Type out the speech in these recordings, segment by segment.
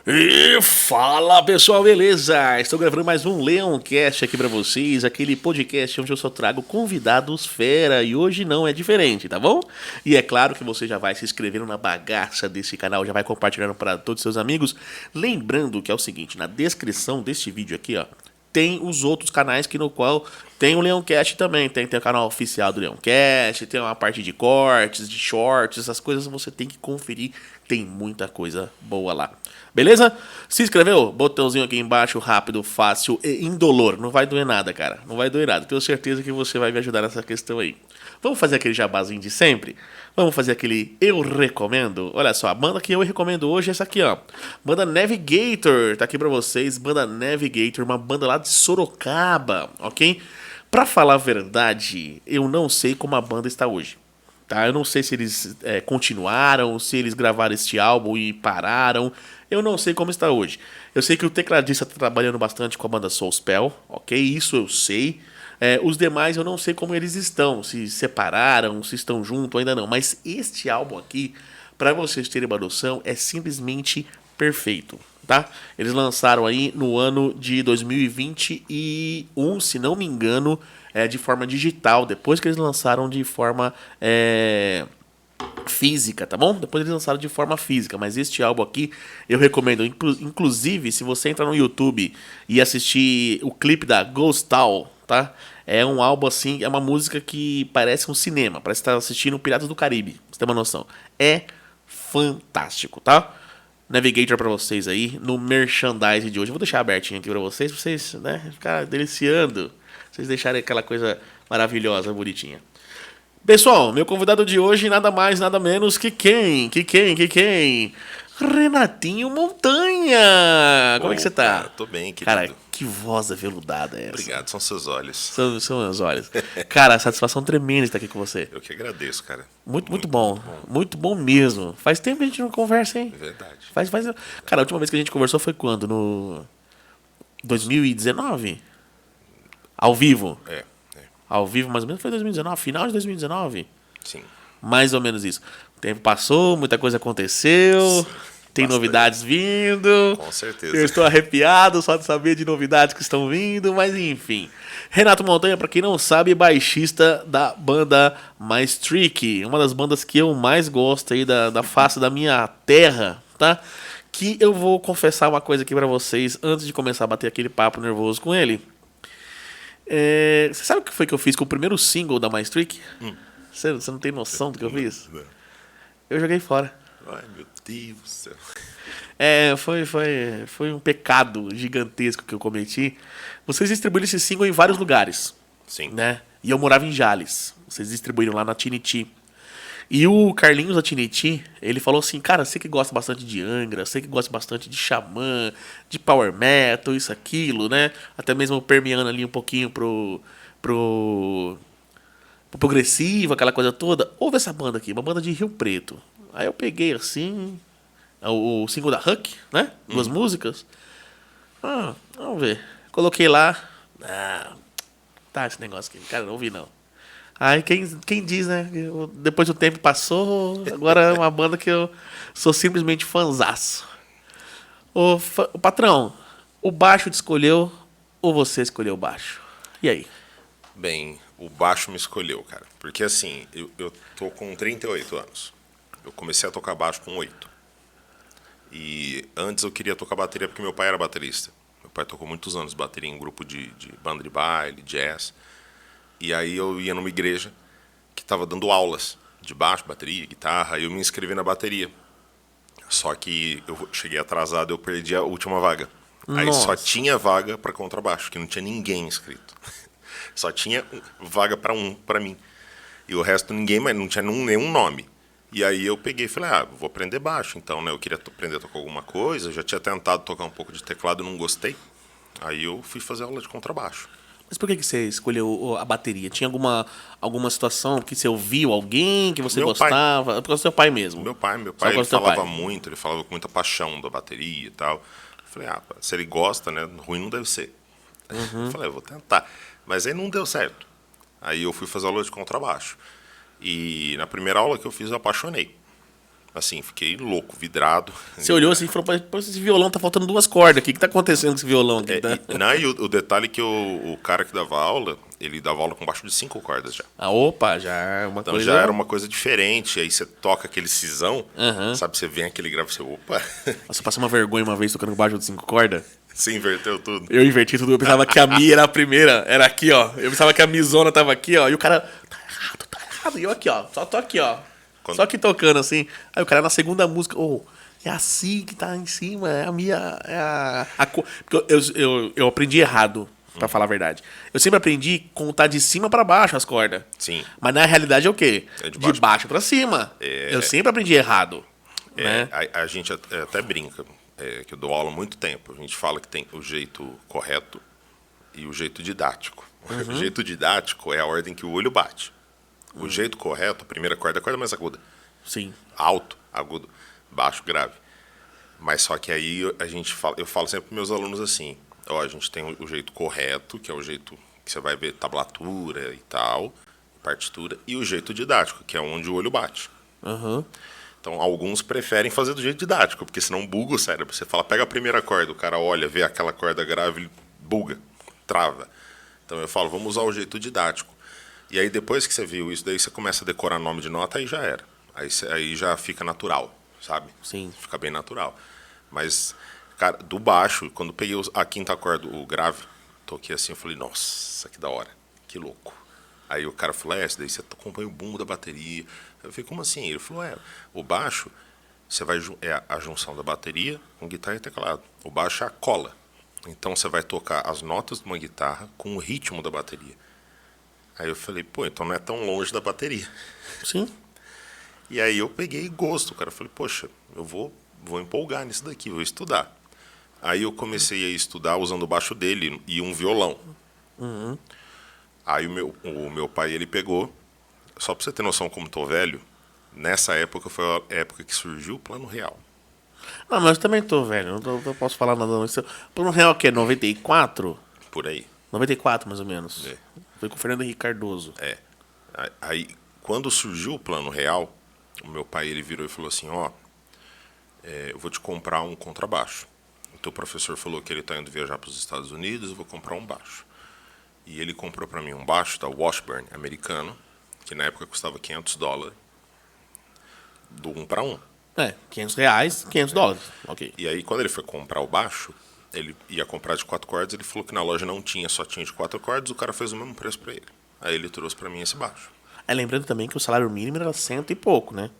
E fala pessoal, beleza? Estou gravando mais um Leoncast aqui pra vocês, aquele podcast onde eu só trago convidados fera e hoje não é diferente, tá bom? E é claro que você já vai se inscrevendo na bagaça desse canal, já vai compartilhando para todos os seus amigos. Lembrando que é o seguinte, na descrição deste vídeo aqui, ó, tem os outros canais que no qual tem o Leoncast também. Tem o canal oficial do Leoncast, tem uma parte de cortes, de shorts, essas coisas você tem que conferir. Tem muita coisa boa lá. Beleza? Se inscreveu? Botãozinho aqui embaixo, rápido, fácil e indolor. Não vai doer nada, cara. Não vai doer nada. Tenho certeza que você vai me ajudar nessa questão aí. Vamos fazer aquele jabazinho de sempre? Vamos fazer aquele eu recomendo? Olha só, a banda que eu recomendo hoje é essa aqui, ó. Banda Navigator, tá aqui pra vocês. Banda Navigator, uma banda lá de Sorocaba, ok? Pra falar a verdade, eu não sei como a banda está hoje. Tá? Eu não sei se eles continuaram, se eles gravaram este álbum e pararam. Eu não sei como está hoje. Eu sei que o tecladista está trabalhando bastante com a banda Soulspell, ok? Isso eu sei. Os demais eu não sei como eles estão, se separaram, se estão juntos, ainda não. Mas este álbum aqui, para vocês terem uma noção, é simplesmente perfeito, tá? Eles lançaram aí no ano de 2021, se não me engano, de forma digital, depois que eles lançaram de forma física, tá bom? Depois eles lançaram de forma física, mas este álbum aqui eu recomendo. Inclusive, se você entrar no YouTube e assistir o clipe da Ghost Town, tá? É um álbum assim, é uma música que parece um cinema, parece estar assistindo Piratas do Caribe, pra você ter uma noção. É fantástico, tá? Navigator pra vocês aí no merchandise de hoje. Eu vou deixar abertinho aqui pra vocês, né, ficar deliciando. Vocês deixarem aquela coisa maravilhosa, bonitinha. Pessoal, meu convidado de hoje nada mais, nada menos que quem? Renatinho Montanha! Como é que você tá? Cara, tô bem, querido. Cara, que voz aveludada é essa? Obrigado, são seus olhos. São meus olhos. Cara, satisfação tremenda estar aqui com você. Eu que agradeço, cara. Muito bom. Muito bom mesmo. Faz tempo que a gente não conversa, hein? Verdade. Cara, a última vez que a gente conversou foi quando? No 2019? Ao vivo? É, Ao vivo, mais ou menos, foi 2019, final de 2019. sim. Mais ou menos isso. O tempo passou, muita coisa aconteceu, Sim, tem bastante. novidades vindo. Com certeza. Eu estou arrepiado só de saber de novidades que estão vindo, mas enfim. Renato Montanha, para quem não sabe, baixista da banda Mais Trick, uma das bandas que eu mais gosto aí da face da minha terra, tá? Que eu vou confessar uma coisa aqui para vocês antes de começar a bater aquele papo nervoso com ele. Você sabe o que foi que eu fiz com o primeiro single da Mais Trick? Você não tem noção do que eu fiz? Não. Eu joguei fora. Ai, meu Deus do céu. Foi um pecado gigantesco que eu cometi. Vocês distribuíram esse single em vários lugares, Sim. né? E eu morava em Jales. Vocês distribuíram lá na Tiniti. E o Carlinhos da Tiniti, ele falou assim, cara, você que gosta bastante de Angra, você que gosta bastante de Xamã, de Power Metal, isso, aquilo, né? Até mesmo permeando ali um pouquinho pro progressivo, aquela coisa toda. Ouve essa banda aqui, uma banda de Rio Preto. Aí eu peguei assim, o single da Huck, né? Duas músicas. Vamos ver. Coloquei lá. Tá esse negócio aqui. Cara, não ouvi não. Aí quem diz, né? Depois do tempo passou, agora é uma banda que eu sou simplesmente fanzaço. O patrão, o baixo te escolheu ou você escolheu o baixo? E aí? Bem, o baixo me escolheu, cara. Porque assim, eu tô com 38 anos. Eu comecei a tocar baixo com 8. E antes eu queria tocar bateria porque meu pai era baterista. Meu pai tocou muitos anos bateria em um grupo de banda de baile, jazz. E aí eu ia numa igreja que estava dando aulas de baixo, bateria, guitarra, e eu me inscrevi na bateria. Só que eu cheguei atrasado, eu perdi a última vaga. Aí Nossa. só tinha vaga para contrabaixo, que não tinha ninguém inscrito. Só tinha vaga para mim. E o resto ninguém, mas não tinha nenhum nome. E aí eu peguei e falei, vou aprender baixo. Então, né, eu queria aprender a tocar alguma coisa, eu já tinha tentado tocar um pouco de teclado, não gostei. Aí eu fui fazer aula de contrabaixo. Mas por que você escolheu a bateria? Tinha alguma situação que você ouviu alguém que você Meu pai. gostava? Por causa do seu pai mesmo? Meu pai, Só ele por causa do teu falava pai. muito, ele falava com muita paixão da bateria e tal. Eu falei, se ele gosta, né, ruim não deve ser. Eu falei, eu vou tentar. Mas aí não deu certo. Aí eu fui fazer aula de contrabaixo. E na primeira aula que eu fiz, eu apaixonei. Assim, fiquei louco, vidrado. Você olhou assim e falou, pô, esse violão tá faltando 2 cordas. O que tá acontecendo com esse violão aqui? Tá? E o detalhe é que o cara que dava aula, ele dava aula com baixo de 5 cordas já. Ah, opa, já é uma Então coisa... já era uma coisa diferente. Aí você toca aquele cisão, Aham. sabe? Você vem aquele grave e você, opa, Nossa, eu passei uma vergonha uma vez tocando com baixo de 5 cordas. você inverteu tudo. Eu inverti tudo, eu pensava que a Mi era a primeira, era aqui, ó. Eu pensava que a Mizona tava aqui, ó. E o cara, tá errado. E eu aqui, ó, só tô aqui, ó. Quando- Só que tocando assim. Aí o cara na segunda música, é assim que tá em cima, é a minha. Porque eu aprendi errado, pra falar a verdade. Eu sempre aprendi contar de cima pra baixo as cordas. Sim. Mas na realidade é o quê? É de de baixo. baixo pra cima. Eu sempre aprendi errado. Né? A gente até brinca, que eu dou aula há muito tempo. A gente fala que tem o jeito correto e o jeito didático. O jeito didático é a ordem que o olho bate. O jeito correto, a primeira corda é a corda mais aguda. Sim. Alto, agudo, baixo, grave. Mas só que aí eu falo sempre para meus alunos assim, ó, a gente tem o jeito correto, que é o jeito que você vai ver tablatura e tal, partitura, e o jeito didático, que é onde o olho bate. Aham. Então, alguns preferem fazer do jeito didático, porque senão buga o cérebro. Você fala, pega a primeira corda, o cara olha, vê aquela corda grave, ele buga, trava. Então eu falo, vamos usar o jeito didático. E aí depois que você viu isso, daí você começa a decorar nome de nota, aí já era. Aí já fica natural, sabe? Sim. Fica bem natural. Mas, cara, do baixo, quando eu peguei a quinta corda, o grave, toquei assim, eu falei, nossa, que da hora, que louco. Aí o cara falou, esse daí você acompanha o bumbo da bateria. Eu falei, como assim? Ele falou, o baixo você vai é a junção da bateria com guitarra e teclado. O baixo é a cola. Então você vai tocar as notas de uma guitarra com o ritmo da bateria. Aí eu falei, pô, então não é tão longe da bateria. Sim. E aí eu peguei gosto, cara. Eu falei, poxa, eu vou empolgar nisso daqui, vou estudar. Aí eu comecei a estudar usando o baixo dele e um violão. Aí o meu pai, ele pegou, só pra você ter noção como tô velho, nessa época foi a época que surgiu o Plano Real. Não, mas eu também tô velho, não posso falar nada. Não. Plano Real que é 94? Por aí. 94, mais ou menos. É. Foi com o Fernando Henrique Cardoso. Aí, quando surgiu o Plano Real, o meu pai, ele virou e falou assim, eu vou te comprar um contrabaixo. O teu professor falou que ele está indo viajar para os Estados Unidos, eu vou comprar um baixo. E ele comprou para mim um baixo da Washburn, americano, que na época custava $500, do 1 para 1. R$500, $500. Ok. E aí, quando ele foi comprar o baixo, ele ia comprar de 4 cordas, ele falou que na loja não tinha, só tinha de 4 cordas, o cara fez o mesmo preço para ele. Aí ele trouxe para mim esse baixo. Lembrando também que o salário mínimo era 100 e pouco, né?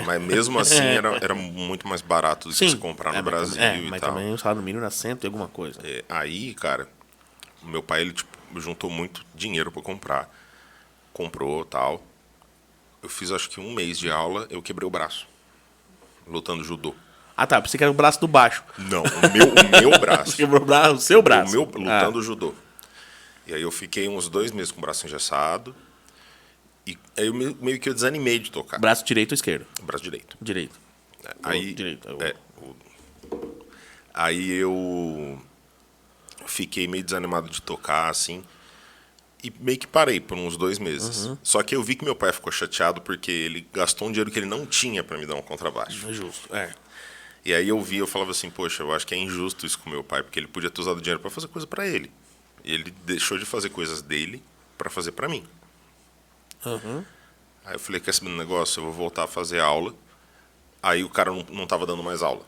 Mas mesmo assim era muito mais barato do que você comprar no Brasil e mas tal. também o salário mínimo era 100 e alguma coisa. Aí, cara, o meu pai, ele juntou muito dinheiro para comprar. Comprou, tal. Eu fiz acho que um mês de aula, eu quebrei o braço. Lutando judô. Ah, tá. Pensei que era o braço do baixo. Não, o meu braço. Você quebrou o seu braço. O meu lutando judô. E aí eu fiquei uns 2 meses com o braço engessado. E aí meio que eu desanimei de tocar. Braço direito ou esquerdo? O braço direito. Direito. Aí, Direito. aí eu fiquei meio desanimado de tocar, assim. E meio que parei por uns 2 meses. Só que eu vi que meu pai ficou chateado porque ele gastou um dinheiro que ele não tinha para me dar um contrabaixo. É justo. E aí eu falava assim, poxa, eu acho que é injusto isso com meu pai, porque ele podia ter usado o dinheiro para fazer coisa para ele. E ele deixou de fazer coisas dele para fazer para mim. Aí eu falei, quer saber do negócio? Eu vou voltar a fazer aula. Aí o cara não tava dando mais aula.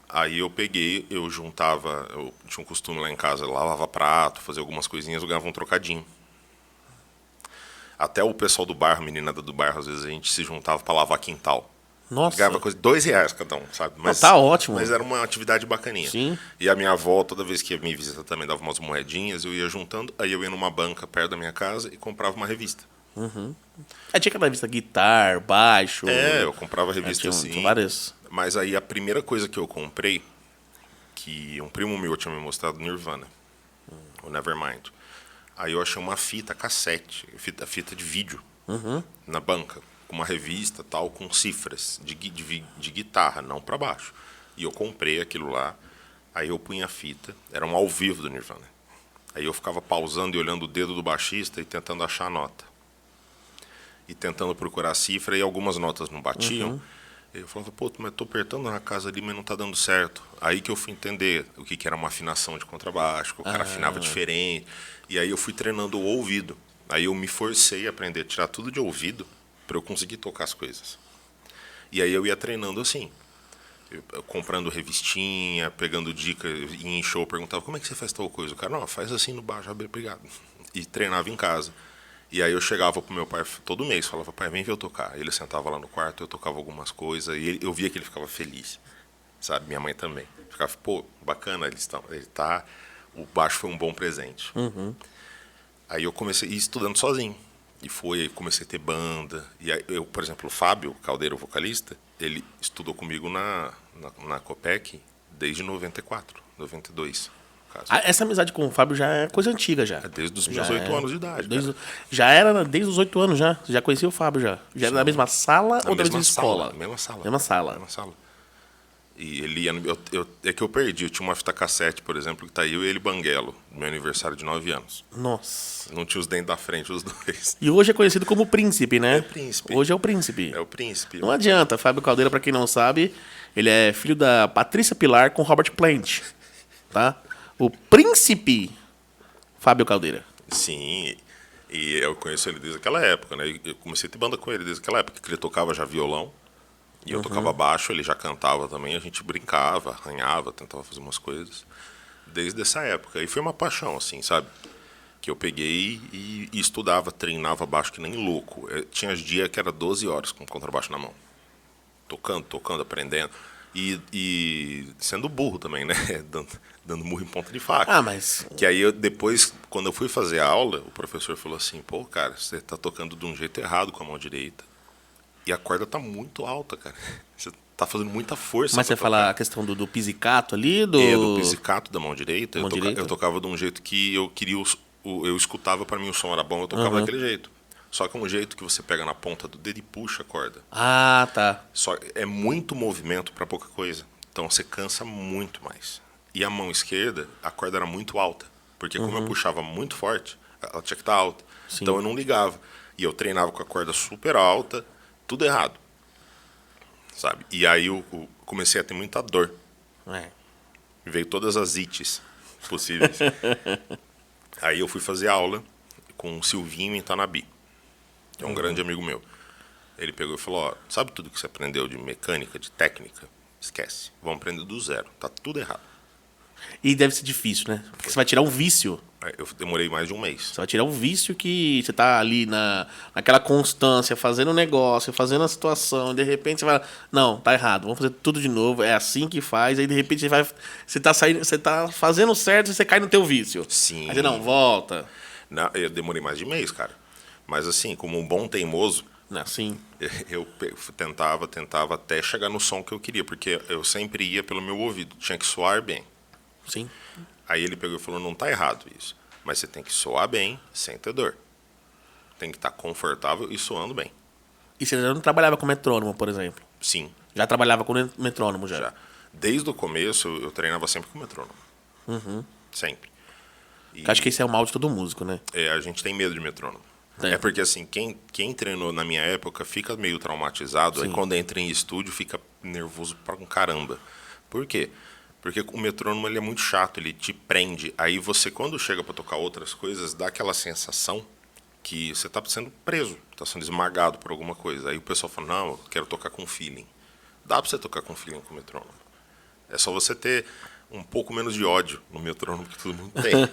Aí eu peguei, eu tinha um costume lá em casa, lavava prato, fazia algumas coisinhas, eu ganhava um trocadinho. Até o pessoal do bairro, a meninada do bairro, às vezes a gente se juntava para lavar quintal. Nossa. Ganhava coisa de R$2 cada um, sabe? Mas tá ótimo. Mas era uma atividade bacaninha. Sim. E a minha avó, toda vez que ia me visitar, também dava umas moedinhas, eu ia juntando, aí eu ia numa banca perto da minha casa e comprava uma revista. Tinha aquela revista Guitar, Baixo. Eu comprava revista assim. Tinha várias. Mas aí a primeira coisa que eu comprei, que um primo meu tinha me mostrado, Nirvana, o Nevermind. Aí eu achei uma fita cassete, fita de vídeo, na banca, com uma revista tal, com cifras de guitarra, não para baixo. E eu comprei aquilo lá, aí eu punha a fita, era um ao vivo do Nirvana. Aí eu ficava pausando e olhando o dedo do baixista e tentando achar a nota. e tentando procurar a cifra e algumas notas não batiam. Eu falava, pô, mas tô apertando na casa ali, mas não tá dando certo. Aí que eu fui entender o que era uma afinação de contrabaixo, que o cara afinava diferente. E aí eu fui treinando o ouvido. Aí eu me forcei a aprender a tirar tudo de ouvido para eu conseguir tocar as coisas. E aí eu ia treinando assim, comprando revistinha, pegando dica, ia em show, perguntava, como é que você faz tal coisa? O cara, não, faz assim no baixo, obrigado. E treinava em casa. E aí eu chegava pro meu pai todo mês, falava, pai, vem ver eu tocar. Ele sentava lá no quarto, eu tocava algumas coisas, e eu via que ele ficava feliz, sabe? Minha mãe também. Ficava, pô, bacana, o baixo foi um bom presente. Aí eu comecei a ir estudando sozinho. Aí comecei a ter banda. E aí eu, por exemplo, o Fábio Caldeira, o vocalista, ele estudou comigo na Copec desde 94, 92. Essa amizade com o Fábio já é coisa antiga já. É desde os meus 8 anos de idade. Já era desde os 8 anos já. Já conhecia o Fábio já. Já era da mesma sala ou da mesma escola? Mesma sala. Mesma sala. Mesma sala. E ele ia é que eu perdi. Eu tinha uma fita cassete, por exemplo, que tá eu e ele Banguelo, no meu aniversário de 9 anos. Nossa. Não tinha os dentes da frente, os dois. E hoje é conhecido como Príncipe, né? É o Príncipe. Hoje é o Príncipe. É o Príncipe. Não adianta. Fábio Caldeira, pra quem não sabe, ele é filho da Patrícia Pilar com Robert Plant. Tá? O Príncipe Fábio Caldeira. Sim, e eu conheço ele desde aquela época, né? Eu comecei a ter banda com ele desde aquela época, que ele tocava já violão, e eu tocava baixo, ele já cantava também, a gente brincava, arranhava, tentava fazer umas coisas, desde essa época. E foi uma paixão, assim, sabe? Que eu peguei e estudava, treinava baixo que nem louco. Tinha dias que era 12 horas com contrabaixo na mão, tocando, aprendendo. E sendo burro também, né? Dando murro em ponta de faca. Ah, mas... Que aí, depois, quando eu fui fazer a aula, o professor falou assim, pô, cara, você tá tocando de um jeito errado com a mão direita. E a corda tá muito alta, cara. Você tá fazendo muita força. Mas você fala a questão do pizzicato ali? Do pizzicato da mão direita. Eu tocava de um jeito que eu queria... Eu escutava, pra mim o som era bom, eu tocava daquele jeito. Só que é um jeito que você pega na ponta do dedo e puxa a corda. Ah, tá. Só é muito movimento para pouca coisa. Então você cansa muito mais. E a mão esquerda, a corda era muito alta. Porque como eu puxava muito forte, ela tinha que estar alta. Sim. Então eu não ligava. E eu treinava com a corda super alta, tudo errado. Sabe? E aí eu comecei a ter muita dor. É. Veio todas as ites possíveis. Aí eu fui fazer aula com o Silvinho em Tanabi, que é um grande amigo meu. Ele pegou e falou, ó, sabe tudo que você aprendeu de mecânica, de técnica? Esquece, vamos aprender do zero, tá tudo errado. E deve ser difícil, né? Porque você vai tirar um vício. Eu demorei mais de um mês. Você vai tirar um vício que você tá ali naquela constância, fazendo o negócio, fazendo a situação, e de repente você vai, não, tá errado, vamos fazer tudo de novo, é assim que faz, aí de repente você tá fazendo certo e você cai no teu vício. Sim. Aí você, não, volta. Não, eu demorei mais de um mês, cara. Mas assim, como um bom teimoso, Assim. eu tentava até chegar no som que eu queria, porque eu sempre ia pelo meu ouvido, tinha que soar bem. Sim. Aí ele pegou e falou, não tá errado isso, mas você tem que soar bem sem ter dor. Tem que estar confortável e soando bem. E você já não trabalhava com metrônomo, por exemplo? Sim. Já trabalhava com metrônomo já? Já. Desde o começo eu treinava sempre com metrônomo. Sempre. E Acho que esse é o mal de todo músico, né? a gente tem medo de metrônomo. É. É porque assim, quem treinou na minha época fica meio traumatizado, Sim. aí quando entra em estúdio fica nervoso pra um caramba. Por quê? Porque o metrônomo ele é muito chato, ele te prende. Aí você, quando chega pra tocar outras coisas, dá aquela sensação que você tá sendo preso, tá sendo esmagado por alguma coisa. Aí o pessoal fala, não, eu quero tocar com feeling. Dá pra você tocar com feeling com o metrônomo. É só você ter um pouco menos de ódio no metrônomo que todo mundo tem.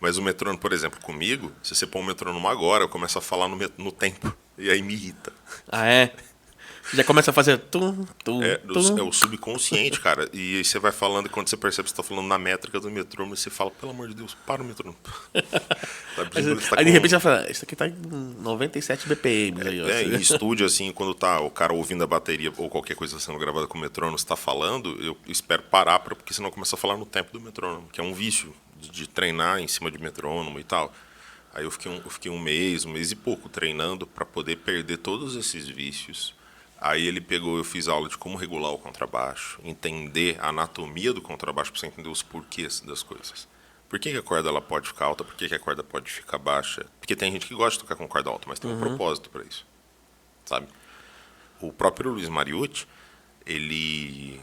Mas o metrônomo, por exemplo, comigo, se você pôr um metrônomo agora, eu começo a falar no tempo. E aí me irrita. Ah, é? Já começa a fazer tum, tum, É tum. o subconsciente, cara. E aí você vai falando, e quando você percebe que você está falando na métrica do metrônomo, você fala, pelo amor de Deus, para o metrônomo. Aí de repente você fala, isso aqui tá em 97 BPM. Aí, ó. Em estúdio, assim, quando tá o cara ouvindo a bateria ou qualquer coisa sendo gravada com o metrônomo, você tá falando, eu espero parar, porque senão começa a falar no tempo do metrônomo, que é um vício de treinar em cima de metrônomo e tal. Aí eu fiquei um mês e pouco treinando para poder perder todos esses vícios. Aí ele pegou, eu fiz aula de como regular o contrabaixo, entender a anatomia do contrabaixo para você entender os porquês das coisas. Por que a corda ela pode ficar alta? Por que a corda pode ficar baixa? Porque tem gente que gosta de tocar com corda alta, mas tem um propósito para isso, sabe? O próprio Luiz Mariucci, ele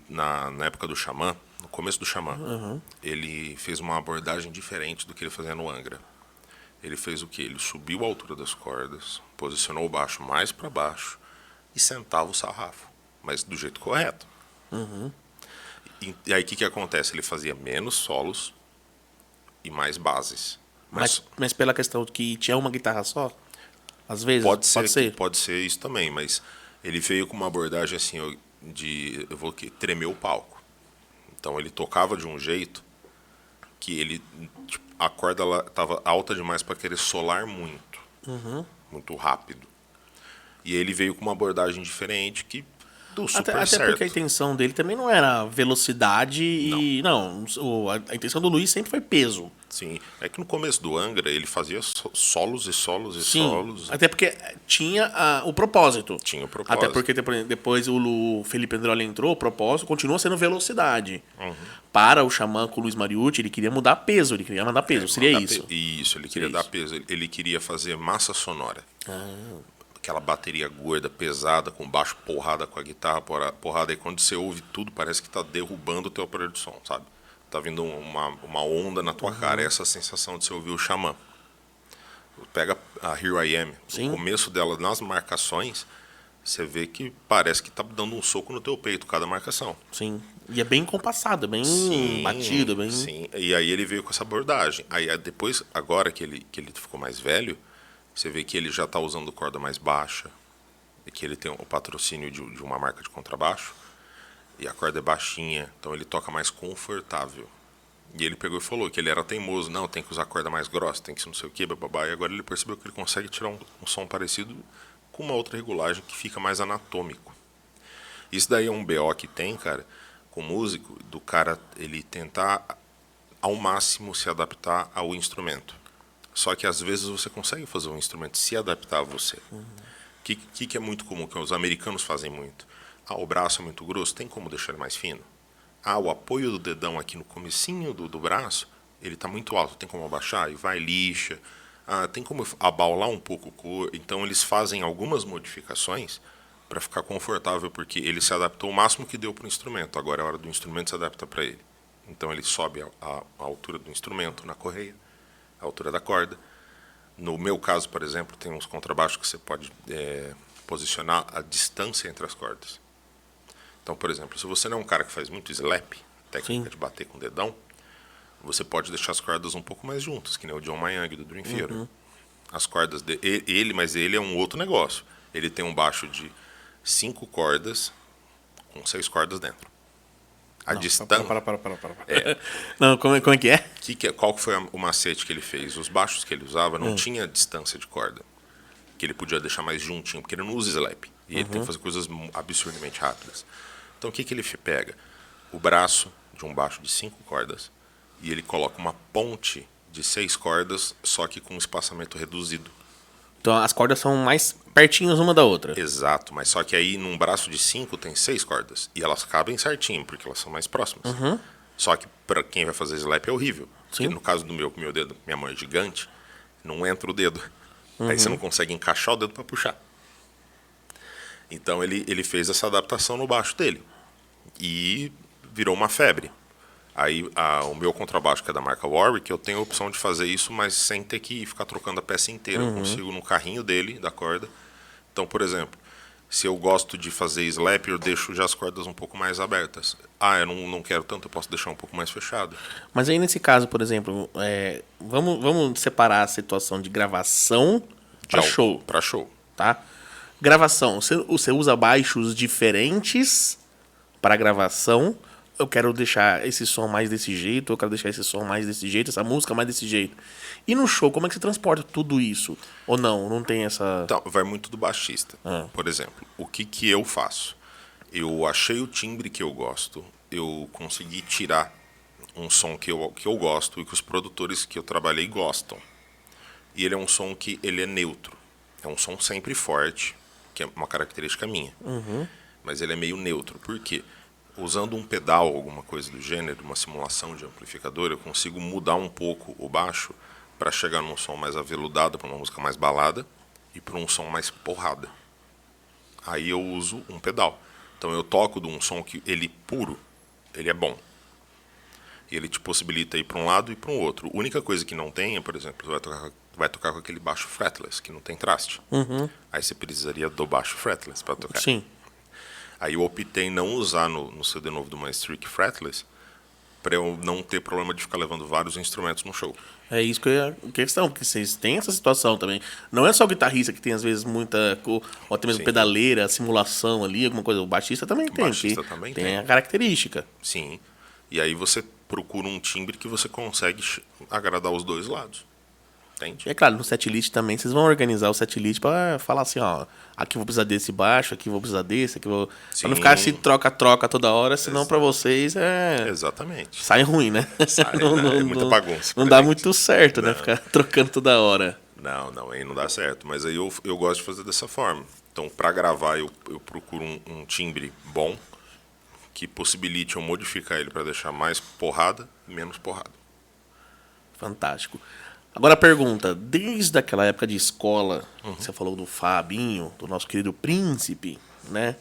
na época do Xamã, no começo do Xamã, ele fez uma abordagem diferente do que ele fazia no Angra. Ele fez o quê? Ele subiu a altura das cordas, posicionou o baixo mais para baixo e sentava o sarrafo, mas do jeito correto. E aí o que acontece? Ele fazia menos solos e mais bases. Mas pela questão que tinha uma guitarra só? Às vezes? Pode ser isso também, mas ele veio com uma abordagem assim, eu vou tremer o palco. Então ele tocava de um jeito que ele, tipo, a corda estava alta demais para querer solar muito, muito rápido. E ele veio com uma abordagem diferente que deu super Até certo. porque a intenção dele também não era velocidade e... Não, a intenção do Luiz sempre foi peso. Sim, é que no começo do Angra ele fazia solos e solos e Sim, solos. até porque tinha o propósito. Tinha o propósito. Até porque depois o Felipe Androli entrou, o propósito continua sendo velocidade. Para o Xamã com o Luiz Mariucci, ele queria mudar peso, ele queria mandar peso, seria isso? Isso, ele queria dar peso, ele queria fazer massa sonora. Aquela bateria gorda, pesada, com baixo porrada com a guitarra porrada, e quando você ouve tudo, parece que tá derrubando o teu aparelho de som, sabe? Tá vindo uma onda na tua cara, essa sensação de você ouvir o Xamã. Pega a Here I Am, no começo dela, nas marcações, você vê que parece que tá dando um soco no teu peito, cada marcação. Sim, e é bem compassado, bem batido. Bem... Sim, e aí ele veio com essa abordagem. Aí depois, agora que ele ficou mais velho, você vê que ele já está usando corda mais baixa, e que ele tem o patrocínio de uma marca de contrabaixo, e a corda é baixinha, então ele toca mais confortável. E ele pegou e falou que ele era teimoso, não, tem que usar corda mais grossa, tem que ser não sei o que, bababá. E agora ele percebeu que ele consegue tirar um som parecido com uma outra regulagem que fica mais anatômico. Isso daí é um BO que tem, cara, com o músico, do cara ele tentar ao máximo se adaptar ao instrumento. Só que às vezes você consegue fazer um instrumento se adaptar a você. Que é muito comum, que os americanos fazem muito. O braço é muito grosso, tem como deixar ele mais fino? O apoio do dedão aqui no comecinho do braço, ele está muito alto, tem como abaixar? E vai, lixa. Tem como abaular um pouco o corpo. Então eles fazem algumas modificações para ficar confortável, porque ele se adaptou o máximo que deu para o instrumento. Agora é a hora do instrumento se adapta para ele. Então ele sobe a altura do instrumento na correia, a altura da corda. No meu caso, por exemplo, tem uns contrabaixos que você pode posicionar a distância entre as cordas. Então, por exemplo, se você não é um cara que faz muito slap, técnica de bater com o dedão, você pode deixar as cordas um pouco mais juntas, que nem o John Mayang do Dream Theater. As cordas mas ele é um outro negócio. Ele tem um baixo de 5 cordas com 6 cordas dentro. A distância. É. Não, como é que é? Qual que foi o macete que ele fez? Os baixos que ele usava não tinha distância de corda, que ele podia deixar mais juntinho, porque ele não usa slap. E ele tem que fazer coisas absurdamente rápidas. Então o que ele pega? O braço de um baixo de 5 cordas e ele coloca uma ponte de 6 cordas, só que com um espaçamento reduzido. Então as cordas são mais pertinhas uma da outra. Exato, mas só que aí num braço de 5 tem 6 cordas. E elas cabem certinho, porque elas são mais próximas. Só que para quem vai fazer slap é horrível. Porque no caso do meu dedo, minha mão é gigante, não entra o dedo. Aí você não consegue encaixar o dedo para puxar. Então ele fez essa adaptação no baixo dele. E virou uma febre. Aí o meu contrabaixo, que é da marca Warwick, eu tenho a opção de fazer isso, mas sem ter que ficar trocando a peça inteira. Eu consigo no carrinho dele, da corda. Então, por exemplo, se eu gosto de fazer slap, eu deixo já as cordas um pouco mais abertas. Eu não quero tanto, eu posso deixar um pouco mais fechado. Mas aí nesse caso, por exemplo, vamos separar a situação de gravação para show. Para show. Tá? Gravação, você usa baixos diferentes para gravação. Eu quero deixar esse som mais desse jeito, eu quero deixar esse som mais desse jeito, essa música mais desse jeito. E no show, como é que você transporta tudo isso? Ou não? Não tem essa... Então, vai muito do baixista. Por exemplo, o que eu faço? Eu achei o timbre que eu gosto, eu consegui tirar um som que eu gosto e que os produtores que eu trabalhei gostam. E ele é um som que ele é neutro. É um som sempre forte, que é uma característica minha. Mas ele é meio neutro. Por quê? usando um pedal, alguma coisa do gênero, uma simulação de amplificador, eu consigo mudar um pouco o baixo para chegar num som mais aveludado, para uma música mais balada, e para um som mais porrada. Aí eu uso um pedal. Então eu toco de um som que ele puro, ele é bom. E ele te possibilita ir para um lado e para um outro. A única coisa que não tem é, por exemplo, vai tocar com aquele baixo fretless, que não tem traste. Aí você precisaria do baixo fretless para tocar. Sim. Aí eu optei em não usar no CD novo do Maestric fretless, para eu não ter problema de ficar levando vários instrumentos no show. É isso que é a questão, porque vocês têm essa situação também. Não é só o guitarrista que tem, às vezes, muita. Ou até mesmo Sim. pedaleira, simulação ali, alguma coisa. O baixista também tem. baixista Que também tem tem. a característica. Sim. E aí você procura um timbre que você consegue agradar os dois lados. Entende? E é claro, no setlist também, vocês vão organizar o setlist pra falar assim, ó, aqui eu vou precisar desse baixo, aqui eu vou precisar desse, aqui eu vou... Pra não ficar esse troca-troca toda hora, senão pra vocês Exatamente. sai ruim, né? Sai, é muita bagunça. Não dá muito certo, né? Ficar trocando toda hora. Não, aí não dá certo. Mas aí eu gosto de fazer dessa forma. Então, para gravar, eu procuro um timbre bom, que possibilite eu modificar ele para deixar mais porrada e menos porrada. Fantástico. Agora a pergunta, desde aquela época de escola, você falou do Fabinho, do nosso querido Príncipe, né?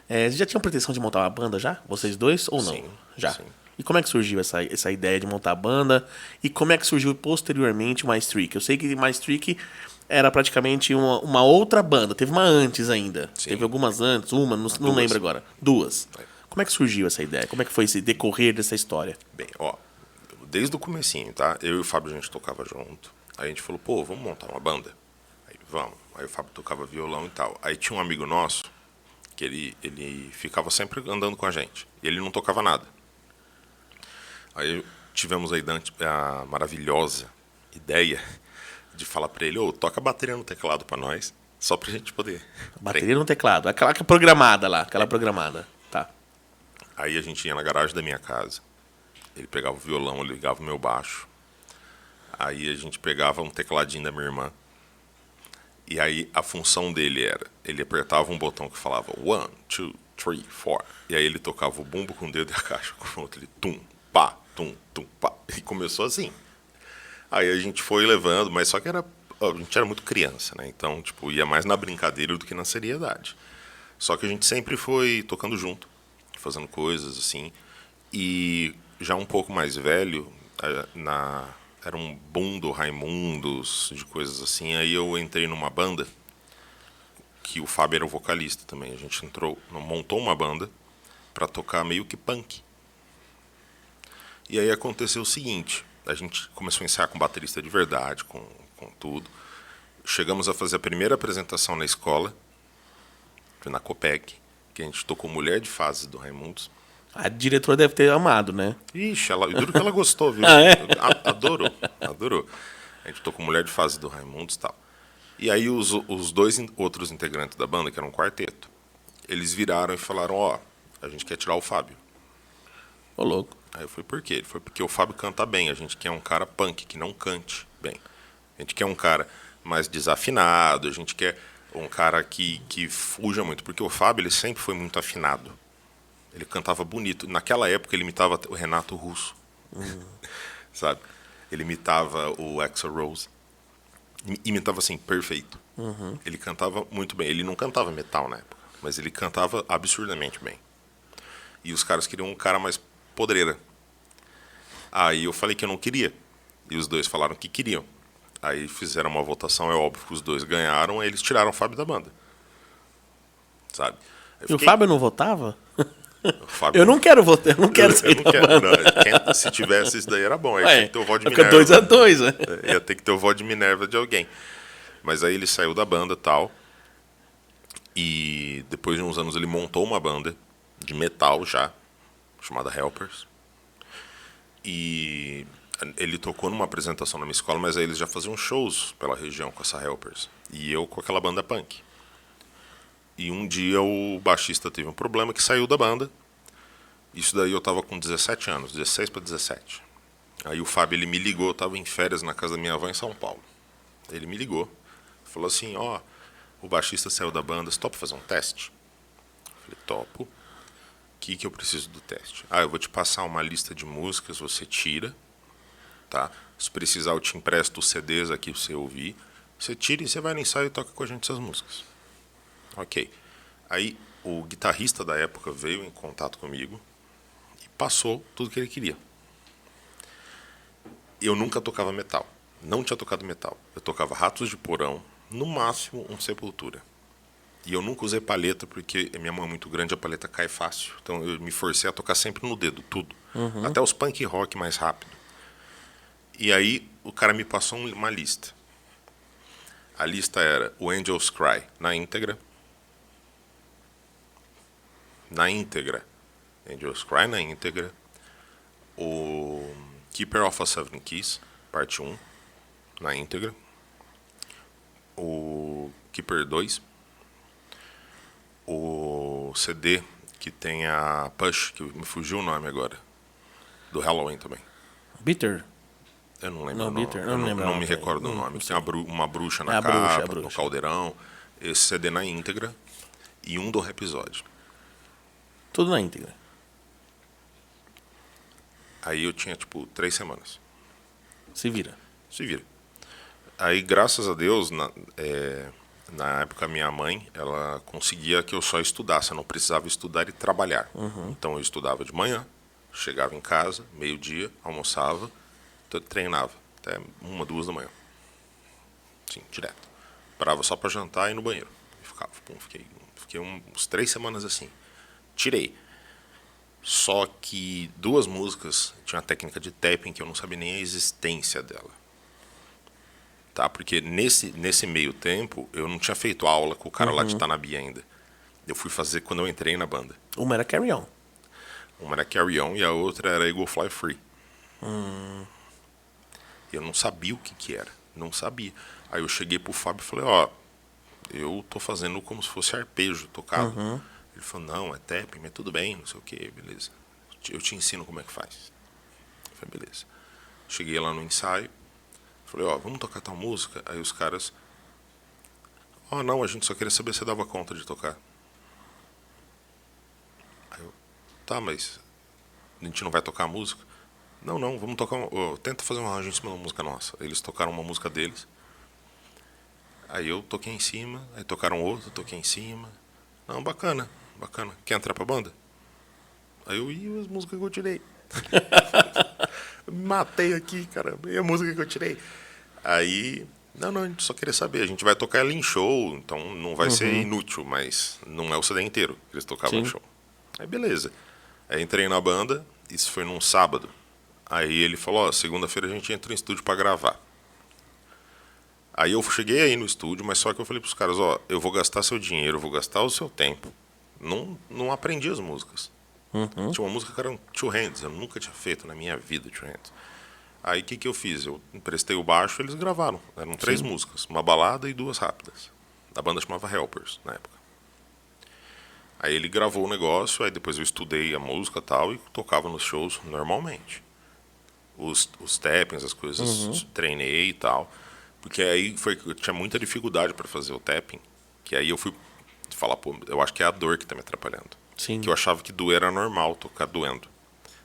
Vocês já tinham pretensão de montar uma banda já? Vocês dois ou não? Sim, Já. sim. E como é que surgiu essa ideia de montar a banda? E como é que surgiu posteriormente o Maestric? Eu sei que o Maestric era praticamente uma outra banda. Teve uma antes ainda. Sim. Teve algumas antes, uma, não lembro agora. Duas. Como é que surgiu essa ideia? Como é que foi esse decorrer dessa história? Bem, ó, desde o comecinho, tá? Eu e o Fábio, a gente tocava junto. Aí a gente falou, pô, vamos montar uma banda? Aí, vamos. Aí o Fábio tocava violão e tal. Aí tinha um amigo nosso, que ele ficava sempre andando com a gente. E ele não tocava nada. Aí tivemos a maravilhosa ideia de falar pra ele, toca a bateria no teclado pra nós, só pra gente poder... Bateria no teclado. Aquela que é programada lá, aquela programada. Tá. Aí a gente ia na garagem da minha casa. Ele pegava o violão, eu ligava o meu baixo. Aí a gente pegava um tecladinho da minha irmã. E aí a função dele era, ele apertava um botão que falava 1, 2, 3, 4. E aí ele tocava o bumbo com o dedo e a caixa com o outro. Ele tum, pá, tum, tum, pá. E começou assim. Aí a gente foi levando, mas só que a gente era muito criança, né? Então, tipo, ia mais na brincadeira do que na seriedade. Só que a gente sempre foi tocando junto, fazendo coisas assim. E já um pouco mais velho, era um boom do Raimundos, de coisas assim. Aí eu entrei numa banda, que o Fábio era o vocalista também. A gente montou uma banda para tocar meio que punk. E aí aconteceu o seguinte, a gente começou a ensaiar com baterista de verdade, com tudo. Chegamos a fazer a primeira apresentação na escola, na Copec, que a gente tocou Mulher de Fase do Raimundos. A diretora deve ter amado, né? Ixi, duro que ela gostou, viu? Adorou. A gente tocou Mulher de Fase do Raimundos e tal. E aí os dois outros integrantes da banda, que era um quarteto, eles viraram e falaram, a gente quer tirar o Fábio. Ô, louco. Aí eu falei, por quê? Ele foi porque o Fábio canta bem, a gente quer um cara punk, que não cante bem. A gente quer um cara mais desafinado, a gente quer um cara que fuja muito, porque o Fábio ele sempre foi muito afinado. Ele cantava bonito. Naquela época ele imitava o Renato Russo. Sabe? Ele imitava o Axl Rose. Imitava assim, perfeito. Ele cantava muito bem. Ele não cantava metal na época, mas ele cantava absurdamente bem. E os caras queriam um cara mais podreira. Aí eu falei que eu não queria. E os dois falaram que queriam. Aí fizeram uma votação, é óbvio que os dois ganharam, aí eles tiraram o Fábio da banda. Sabe? E o Fábio não votava? Fábio, eu não quero votar, eu não quero sair da banda. Não, se tivesse isso daí era bom. Aí tinha que ter o voto de fica Minerva. 2-2, né? Ia ter que ter o voto de Minerva de alguém. Mas aí ele saiu da banda e tal. E depois de uns anos ele montou uma banda de metal já, chamada Helpers. E ele tocou numa apresentação na minha escola, mas aí eles já faziam shows pela região com essa Helpers. E eu com aquela banda punk. E um dia o baixista teve um problema que saiu da banda. Isso daí eu tava com 17 anos, 16 para 17. Aí o Fábio ele me ligou, eu tava em férias na casa da minha avó em São Paulo. Ele me ligou, falou assim, o baixista saiu da banda, você topa fazer um teste? Eu falei, topo. que eu preciso do teste? Eu vou te passar uma lista de músicas, você tira, tá? Se precisar, eu te empresto os CDs aqui pra você ouvir. Você tira e você vai no ensaio e toca com a gente essas músicas. Ok. Aí o guitarrista da época veio em contato comigo e passou tudo que ele queria. Eu nunca tocava metal. Não tinha tocado metal. Eu tocava Ratos de Porão, no máximo um Sepultura. E eu nunca usei palheta porque minha mão é muito grande, a palheta cai fácil. Então eu me forcei a tocar sempre no dedo, tudo. Até os punk rock mais rápido. E aí o cara me passou uma lista. A lista era o Angels Cry na íntegra. Na íntegra. Angels Cry na íntegra. O Keeper of a Seven Keys, parte 1, na íntegra. O Keeper 2. O CD que tem a Push, que me fugiu o nome agora. Do Halloween também. Bitter? Eu não lembro. Não, Bitter. Eu não lembro. Não me recordo o nome. Tem uma bruxa na É a bruxa, capa, a bruxa. no caldeirão. Esse CD na íntegra. E um do episódio. Tudo na íntegra. Aí eu tinha, 3 semanas. Se vira. Se vira. Aí, graças a Deus, na época, minha mãe, ela conseguia que eu só estudasse. Eu não precisava estudar e trabalhar. Então, eu estudava de manhã, chegava em casa, meio-dia, almoçava, treinava até 1, 2 da manhã. Sim, direto. Parava só para jantar e ir no banheiro. E ficava. Fiquei uns 3 semanas assim. Tirei. Só que 2 músicas tinha uma técnica de tapping que eu não sabia nem a existência dela. Tá? Porque nesse meio tempo eu não tinha feito aula com o cara lá de Tanabi ainda. Eu fui fazer quando eu entrei na banda. Uma era Carry On. Uma era Carry On e a outra era Eagle Fly Free. Eu não sabia o que era. Não sabia. Aí eu cheguei pro Fábio e falei, eu tô fazendo como se fosse arpejo tocado. Ele falou, não, é tapping, mas tudo bem, não sei o que, beleza. Eu te ensino como é que faz. Eu falei, beleza. Cheguei lá no ensaio, falei, vamos tocar tal música? Aí os caras, não, a gente só queria saber se você dava conta de tocar. Aí eu, tá, mas a gente não vai tocar a música? Não, vamos tocar, tenta fazer um arranjo em cima da música nossa. Eles tocaram uma música deles, aí eu toquei em cima, aí tocaram outra, toquei em cima. Não, bacana. Quer entrar pra banda? Aí eu ia as músicas que eu tirei. Eu me matei aqui, caramba. E a música que eu tirei? Aí, não, a gente só queria saber. A gente vai tocar ela em show, então não vai ser inútil, mas não é o CD inteiro que eles tocavam em show. Aí, beleza. Aí entrei na banda, isso foi num sábado. Aí ele falou, segunda-feira a gente entra em estúdio pra gravar. Aí eu cheguei aí no estúdio, mas só que eu falei pros caras, eu vou gastar seu dinheiro, eu vou gastar o seu tempo. Não aprendi as músicas. Tinha uma música que era um Two Hands, eu nunca tinha feito na minha vida Two Hands. Aí o que eu fiz? Eu emprestei o baixo, eles gravaram. Eram 3 músicas, uma balada e 2 rápidas. A banda chamava Helpers, na época. Aí ele gravou o negócio, aí depois eu estudei a música e tal, e tocava nos shows normalmente. Os tappings, as coisas, treinei e tal. Porque aí eu tinha muita dificuldade para fazer o tapping, que aí eu fui falar, eu acho que é a dor que tá me atrapalhando. Sim. Que eu achava que doer era normal, tocar doendo.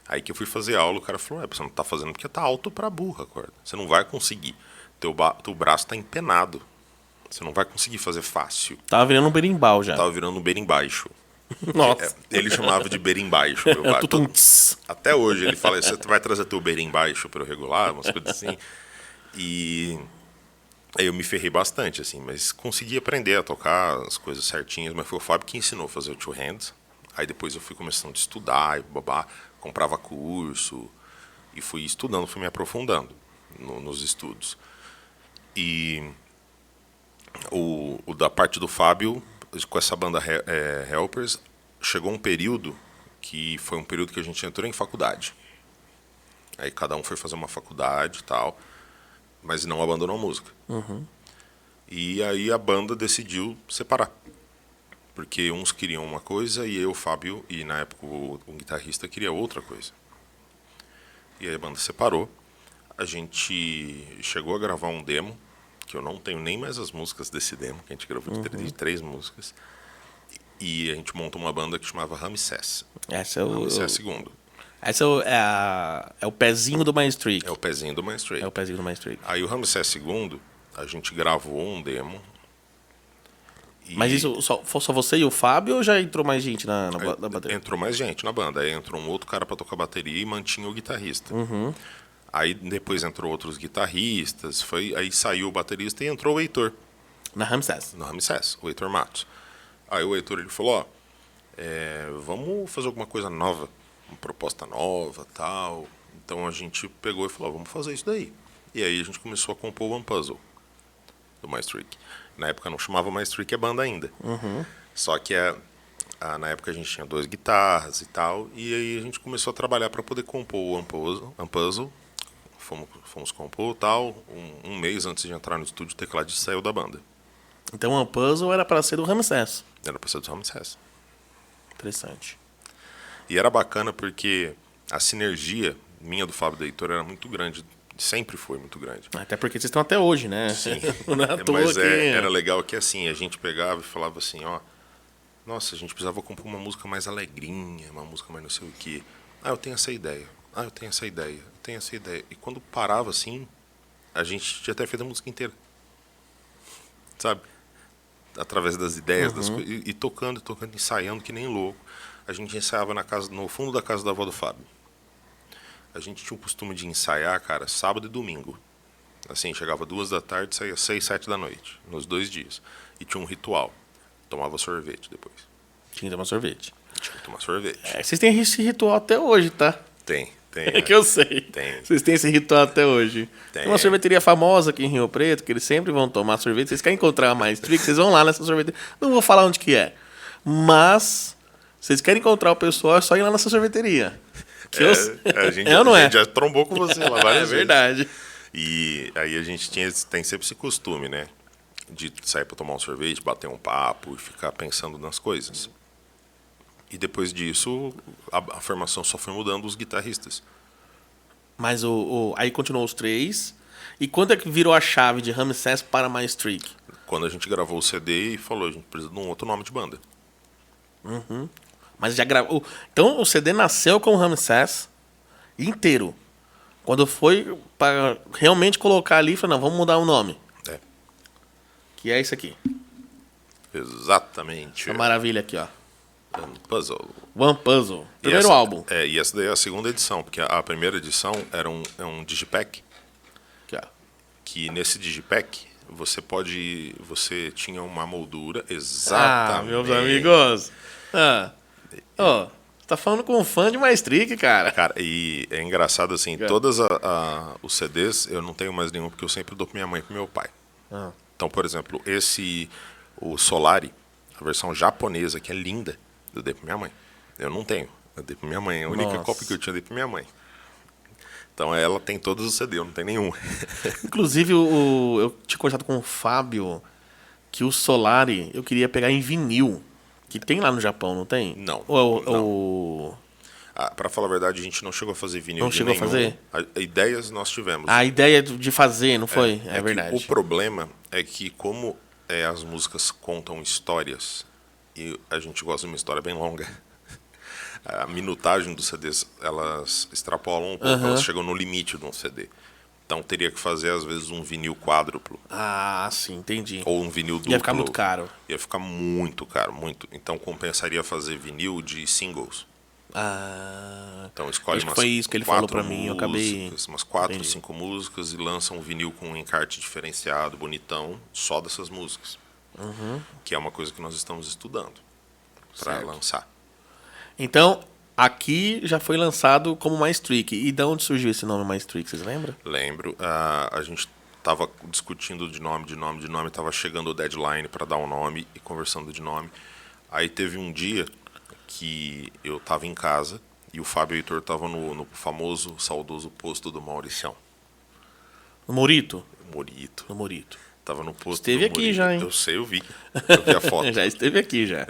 Aí que eu fui fazer aula, o cara falou, você não tá fazendo porque tá alto pra burra a corda. Você não vai conseguir. Teu braço tá empenado. Você não vai conseguir fazer fácil. Tava virando um berimbau já. Tava virando um berimbaixo. Nossa. Ele chamava de berimbaixo. Até hoje ele fala, você vai trazer teu berimbaixo pra eu regular, umas coisas assim. E aí eu me ferrei bastante, assim, mas consegui aprender a tocar as coisas certinhas, mas foi o Fábio que ensinou a fazer o Two Hands. Aí depois eu fui começando a estudar, comprava curso, e fui estudando, fui me aprofundando nos estudos. E o da parte do Fábio, com essa banda Helpers, chegou um período que foi um período que a gente entrou em faculdade. Aí cada um foi fazer uma faculdade e tal, mas não abandonou a música. E aí a banda decidiu separar. Porque uns queriam uma coisa e eu, o Fábio, e na época o guitarrista queria outra coisa. E aí a banda separou. A gente chegou a gravar um demo, que eu não tenho nem mais as músicas desse demo, que a gente gravou de 3 músicas. E a gente montou uma banda que chamava Ramsés. Essa é o, Ramsés II. essa é o pezinho do My Streak. É o pezinho do Mainstream. É o pezinho do My Streak. Aí o Ramsés II, a gente gravou um demo. E Mas isso foi só você e o Fábio ou já entrou mais gente na bateria? entrou mais gente na banda. Aí entrou um outro cara pra tocar bateria e mantinha o guitarrista. Aí depois entrou outros guitarristas, aí saiu o baterista e entrou o Heitor, Na Ramsés. no Ramsés, o Heitor Matos. Aí o Heitor ele falou, vamos fazer alguma coisa nova, uma proposta nova, tal. Então a gente pegou e falou, vamos fazer isso daí. E aí a gente começou a compor o One Puzzle, do My Streak. Na época não chamava My Streak a banda ainda. Só que na época a gente tinha 2 guitarras e tal, e aí a gente começou a trabalhar para poder compor o One Puzzle. Fomos compor tal. Um mês antes de entrar no estúdio, o tecladista saiu da banda. Então o puzzle era para ser do Ramsés. Era pra ser do Ramsés. Interessante. E era bacana porque a sinergia minha do Fábio e do Heitor era muito grande. Sempre foi muito grande. Até porque vocês estão até hoje, né? Sim. Não é à toa Mas que... era legal que assim, a gente pegava e falava assim, nossa, a gente precisava compor uma música mais alegrinha, uma música mais não sei o quê. Eu tenho essa ideia. Eu tenho essa ideia. Eu tenho essa ideia. E quando parava assim, a gente tinha até feito a música inteira. Sabe? Através das ideias, das coisas. E tocando, ensaiando que nem louco. A gente ensaiava no fundo da casa da avó do Fábio. A gente tinha o costume de ensaiar, cara, sábado e domingo. Assim, chegava 2 da tarde, saía 6, 7 da noite, nos 2 dias. E tinha um ritual. Tomava sorvete depois. Tinha que tomar sorvete. Tinha que tomar sorvete. Vocês têm esse ritual até hoje, tá? Tem. É que eu sei. Tem. Vocês têm esse ritual até hoje. Tem. Tem uma sorveteria famosa aqui em Rio Preto, que eles sempre vão tomar sorvete. Vocês querem encontrar a My Streak, vocês vão lá nessa sorveteria. Não vou falar onde que é. Mas, vocês querem encontrar o pessoal, é só ir lá nessa sorveteria. A gente ou não é? já trombou com você lá várias vezes. É verdade. E aí a gente tem sempre esse costume, né? De sair para tomar um sorvete, bater um papo e ficar pensando nas coisas. E depois disso, a formação só foi mudando os guitarristas. Mas aí continuou os 3. E quando é que virou a chave de Ramsés para My Streak? Quando a gente gravou o CD e falou, a gente precisa de um outro nome de banda. Mas já gravou. Então o CD nasceu com o Ramsés inteiro. Quando foi para realmente colocar ali, falou, não, vamos mudar o nome. É, Que é isso aqui. exatamente. Essa maravilha aqui, ó. One Puzzle. One Puzzle. E Primeiro essa- álbum. E essa daí é a segunda edição, porque a primeira edição era um digipack, Aqui, ó. que nesse digipack você tinha uma moldura exatamente. Meus amigos. Ó, você tá falando com um fã de My Streak, cara. Cara, e é engraçado assim, todos os CDs eu não tenho mais nenhum porque eu sempre dou pra minha mãe e pro meu pai. Ah. Então, por exemplo, o Solari, a versão japonesa, que é linda, eu dei pra minha mãe. Eu não tenho, eu dei pra minha mãe. A única Nossa. cópia que eu tinha, eu dei pra minha mãe. Então ela tem todos os CDs, eu não tenho nenhum. Inclusive, eu tinha conversado com o Fábio que o Solari eu queria pegar em vinil. Que tem lá no Japão, não tem? Não, Ou Pra falar a verdade, a gente não chegou a fazer vinil Não de chegou a nenhum. fazer? Ideias nós tivemos. a ideia de fazer, não foi? É que verdade. o problema é que como as músicas contam histórias, e a gente gosta de uma história bem longa, a minutagem dos CDs, elas extrapolam um pouco, elas chegam no limite de um CD. Então teria que fazer, às vezes, um vinil quádruplo, Ah, sim, entendi. ou um vinil duplo. Ia ficar muito caro. Ia ficar muito caro, muito. Então compensaria fazer vinil de singles. Ah, Então escolhe acho que umas foi isso que ele falou 4 pra mim, eu acabei... músicas, umas 4, Entendi. 5 músicas e lança um vinil com um encarte diferenciado, bonitão, só dessas músicas. Que é uma coisa que nós estamos estudando para Certo. lançar. Então, aqui já foi lançado como My Streak. E de onde surgiu esse nome My Streak, vocês lembram? Lembro, a gente estava discutindo de nome, estava chegando o deadline para dar um nome e conversando de nome. Aí teve um dia que eu estava em casa e o Fábio e o Heitor estavam no famoso, saudoso posto do Mauricião. No Morito? Morito. No Morito. Tava no posto Esteve do aqui Morito. já, hein? Eu sei, eu vi. Eu vi a foto. Já esteve aqui, já.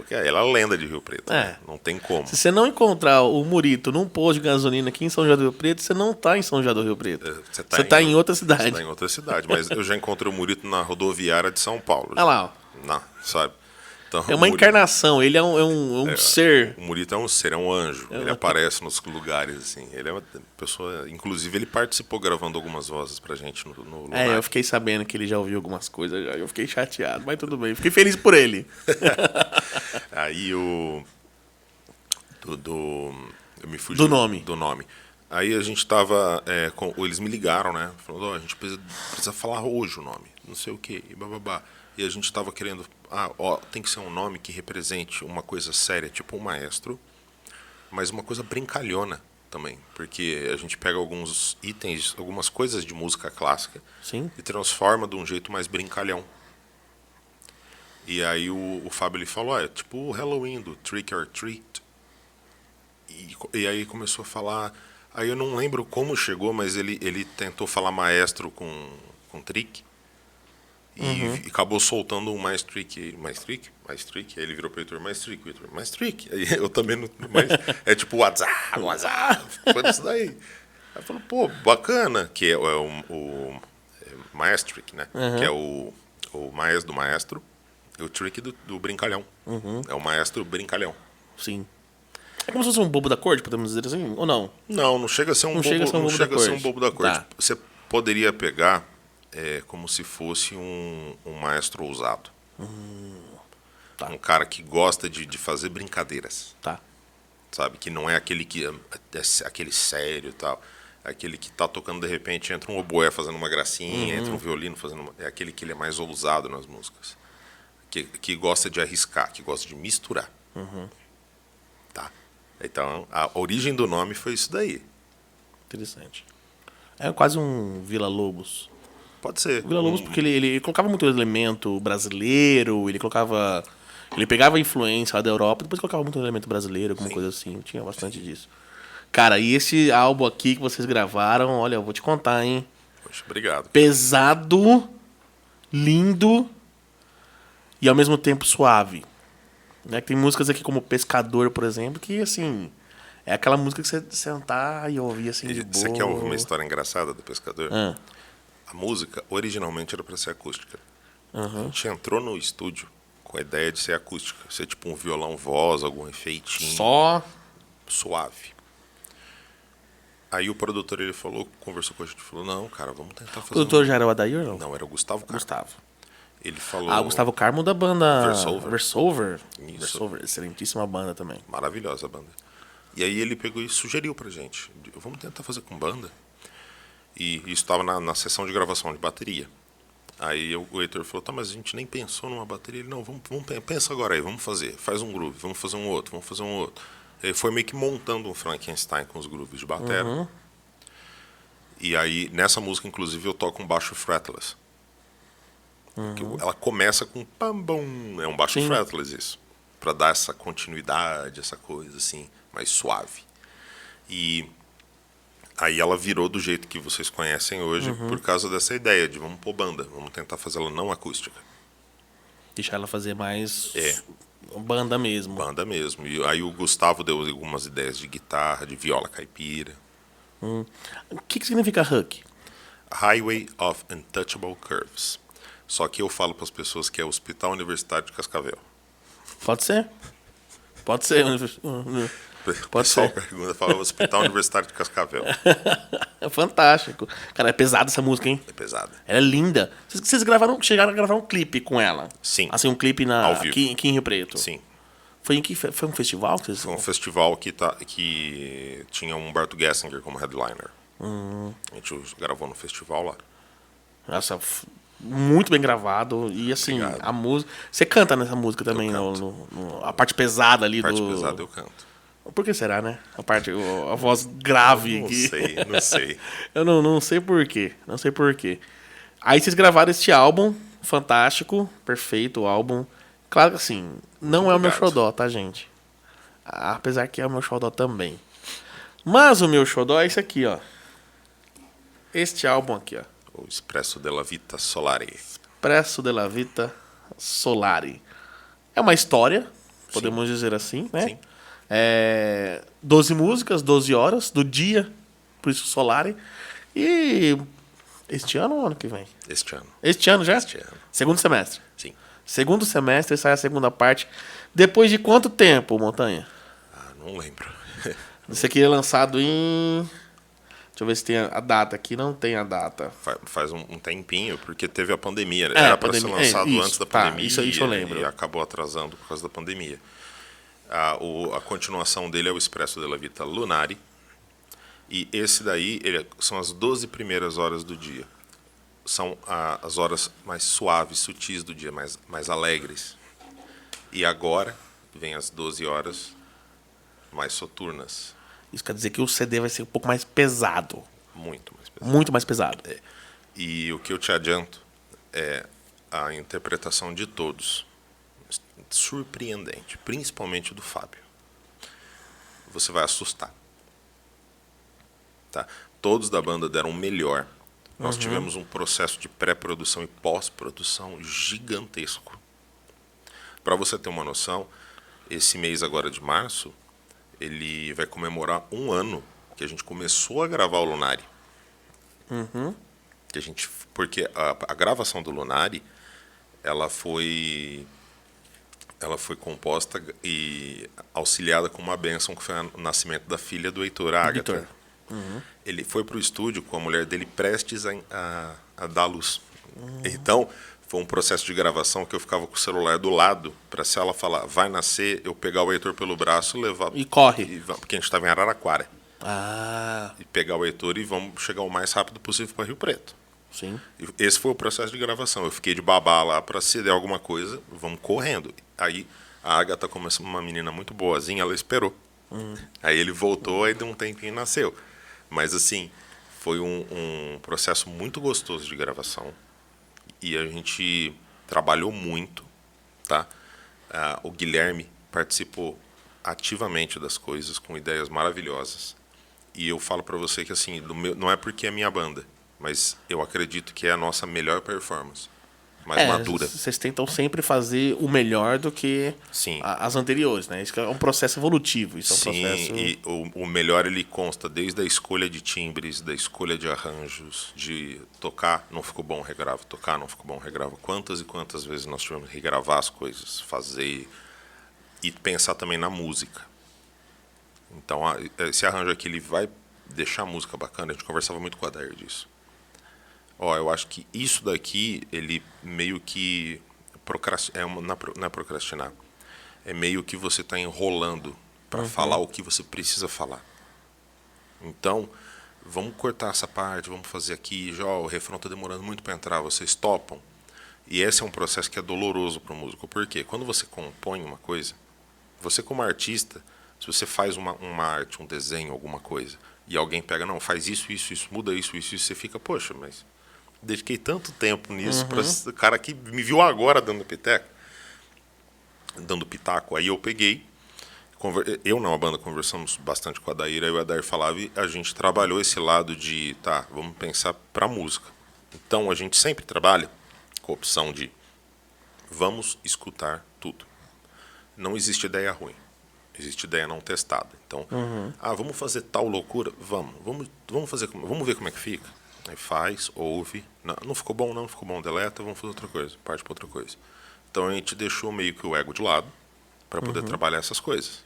Ela é a lenda de Rio Preto. É. Né? Não tem como. Se você não encontrar o Morito num posto de gasolina aqui em São José do Rio Preto, você não tá em São José do Rio Preto. Você tá em outra cidade. Você tá em outra cidade. Mas eu já encontrei o Murito na rodoviária de São Paulo. Olha lá, ó. Não, sabe? Então, É uma encarnação, ele é um ser. O Murito é um ser, é um anjo. Ele aparece nos lugares, assim. Ele é uma pessoa. Inclusive, ele participou gravando algumas vozes pra gente no Lunar. Eu fiquei sabendo que ele já ouviu algumas coisas, eu fiquei chateado, mas tudo bem, fiquei feliz por ele. Aí o. Eu me fugi Do nome. Do nome. Aí a gente tava. Eles me ligaram, né? Falando, a gente precisa falar hoje o nome. Não sei o quê. E bababá. E a gente tava querendo. Tem que ser um nome que represente uma coisa séria, tipo um maestro, mas uma coisa brincalhona também. Porque a gente pega alguns itens, algumas coisas de música clássica. Sim. E transforma de um jeito mais brincalhão. E aí o Fábio ele falou, é tipo o Halloween do Trick or Treat. E aí começou a falar. Aí eu não lembro como chegou, mas ele tentou falar maestro com trick. E acabou soltando um mais trick. Aí ele virou pro Heitor, mais trick. Aí eu também não. É tipo WhatsApp. Foi isso daí. Aí falou, pô, bacana. Que é o Maestric, né? Que é o maestro do maestro. E o trick do brincalhão. É o maestro brincalhão. Sim. É como se fosse um bobo da corte, podemos dizer assim? Ou não? Não chega a ser um bobo da corte. Tá. Você poderia pegar como se fosse um maestro ousado. Tá. Um cara que gosta de fazer brincadeiras. Tá. Sabe? Que não é aquele que é aquele sério e tal. É aquele que tá tocando, de repente, entra um oboé fazendo uma gracinha, entra um violino fazendo É aquele que ele é mais ousado nas músicas. Que gosta de arriscar, que gosta de misturar. Tá? Então, a origem do nome foi isso daí. Interessante. É quase um Vila Lobos. Pode ser. Vila Lobos porque ele colocava muito elemento brasileiro, ele pegava a influência lá da Europa, depois colocava muito elemento brasileiro, alguma coisa assim. Tinha bastante disso. Cara, e esse álbum aqui que vocês gravaram, olha, eu vou te contar, hein? Poxa, obrigado. Pesado, lindo e ao mesmo tempo suave. Né? Tem músicas aqui como Pescador, por exemplo, que assim, é aquela música que você sentar e ouvir assim de boa. Você quer ouvir uma história engraçada do Pescador? Ah. A música originalmente era para ser acústica. A gente entrou no estúdio com a ideia de ser acústica, ser tipo um violão voz, algum efeitinho. Só suave. Aí o produtor ele conversou com a gente, falou, não, cara, vamos tentar fazer. o produtor já era o Adair ou não? Não, era o Gustavo Carmo. Gustavo. Ele falou. O Gustavo Carmo da banda Versover. Isso. Versover, excelentíssima banda também. Maravilhosa a banda. E aí ele pegou e sugeriu pra gente, vamos tentar fazer com banda. E isso estava na sessão de gravação de bateria. Aí o Heitor falou, tá, mas a gente nem pensou numa bateria. Ele, não, vamos pensa agora aí, vamos fazer. Faz um groove, vamos fazer um outro. Ele foi meio que montando um Frankenstein com os grooves de bateria. E aí, nessa música, inclusive, eu toco um baixo fretless. Ela começa com pam, bum. É um baixo fretless isso. Pra dar essa continuidade, essa coisa assim, mais suave. E aí ela virou do jeito que vocês conhecem hoje por causa dessa ideia de vamos pôr banda, vamos tentar fazer ela não acústica. Deixar ela fazer mais banda mesmo. Banda mesmo. E aí o Gustavo deu algumas ideias de guitarra, de viola caipira. O que significa Huck? Highway of Untouchable Curves. Só que eu falo para as pessoas que é Hospital Universitário de Cascavel. Pode ser. Pode ser. Pode ser. Pergunta, fala Hospital Universitário de Cascavel. É fantástico. Cara, é pesada essa música, hein? É pesada. Ela é linda. Vocês chegaram a gravar um clipe com ela? Sim. Assim, um clipe Ao vivo. Aqui em Rio Preto? Sim. Foi um festival que vocês... Foi um festival que tinha um Humberto Gessinger como headliner. A gente gravou no festival lá. Nossa, muito bem gravado. E assim, Obrigado. a música... Você canta nessa música também, a parte pesada ali A parte pesada eu canto. Por que será, né? A voz grave. Não sei. Eu não sei por quê. Não sei por quê. Aí vocês gravaram este álbum, fantástico, perfeito o álbum. Claro que assim, não é o meu xodó, tá, gente? Apesar que é o meu xodó também. Mas o meu xodó é esse aqui, ó. Este álbum aqui, ó. O Espresso della Vita Solare. Espresso della Vita Solare. É uma história, podemos dizer assim, né? Sim. 12 músicas, 12 horas do dia, por isso Solare. E este ano ou ano que vem? Este ano. Este ano já? Este ano. Segundo semestre. Sim. Segundo semestre sai a segunda parte. Depois de quanto tempo, Montanha? Ah, não lembro. Isso aqui é lançado em... Deixa eu ver se tem a data aqui. Não tem a data. Faz um tempinho, porque teve a pandemia. É, Era para ser pandemia, lançado isso, antes da tá, pandemia isso eu lembro. e acabou atrasando por causa da pandemia. A continuação dele é o Expresso della Vita Lunari. E esse daí são as 12 primeiras horas do dia. São as horas mais suaves, sutis do dia, mais alegres. E agora vem as 12 horas mais soturnas. Isso quer dizer que o CD vai ser um pouco mais pesado. Muito mais pesado. Muito mais pesado. E o que eu te adianto é a interpretação de todos. Surpreendente, principalmente do Fábio. Você vai assustar. Tá? Todos da banda deram o melhor. Nós tivemos um processo de pré-produção e pós-produção gigantesco. Para você ter uma noção, esse mês agora de março, ele vai comemorar 1 ano que a gente começou a gravar o Lunari. Porque a gravação do Lunari, ela foi composta e auxiliada com uma bênção que foi o nascimento da filha do Heitor, a Agatha. Ele foi para o estúdio com a mulher dele prestes a dar luz. Então, foi um processo de gravação que eu ficava com o celular do lado, para se ela falar, vai nascer, eu pegar o Heitor pelo braço, levar... E corre. Porque a gente estava em Araraquara. Ah, E pegar o Heitor e vamos chegar o mais rápido possível para Rio Preto. sim. E esse foi o processo de gravação. Eu fiquei de babá lá para se der alguma coisa, vamos correndo. Aí a Agatha, como é uma menina muito boazinha, ela esperou. Aí ele voltou, aí deu um tempinho e nasceu. Mas assim, foi um processo muito gostoso de gravação. E a gente trabalhou muito, tá? O Guilherme participou ativamente das coisas, com ideias maravilhosas. E eu falo para você que assim, não é porque é minha banda, mas eu acredito que é a nossa melhor performance, mais madura. Vocês tentam sempre fazer o melhor do que Sim. as anteriores, né? Isso é um processo evolutivo. Isso Sim, é um processo... e o melhor ele consta desde a escolha de timbres, da escolha de arranjos, de tocar, não ficou bom, regrava, tocar, não ficou bom, regrava. Quantas e quantas vezes nós tivemos que regravar as coisas, fazer e pensar também na música. Então, esse arranjo aqui ele vai deixar a música bacana. A gente conversava muito com a Adair disso. Eu acho que isso daqui, ele meio que não é procrastinar. É meio que você está enrolando para falar o que você precisa falar. Então, vamos cortar essa parte, vamos fazer aqui. Já o refrão está demorando muito para entrar, vocês topam? E esse é um processo que é doloroso para o músico. Por quê? Quando você compõe uma coisa, você como artista, se você faz uma arte, um desenho, alguma coisa, e alguém pega, não, faz isso, muda isso, você fica, poxa, mas dediquei tanto tempo nisso para esse cara que me viu agora dando pitaco. Aí eu peguei, eu não, a banda conversamos bastante com a Daíra, aí o Adair falava e a gente trabalhou esse lado de, tá, vamos pensar para música. Então a gente sempre trabalha com a opção de vamos escutar tudo. Não existe ideia ruim, existe ideia não testada. Então, vamos fazer tal loucura? Vamos fazer, vamos ver como é que fica. Aí faz, ouve, não ficou bom, deleta, vamos fazer outra coisa, parte para outra coisa. Então a gente deixou meio que o ego de lado para poder trabalhar essas coisas,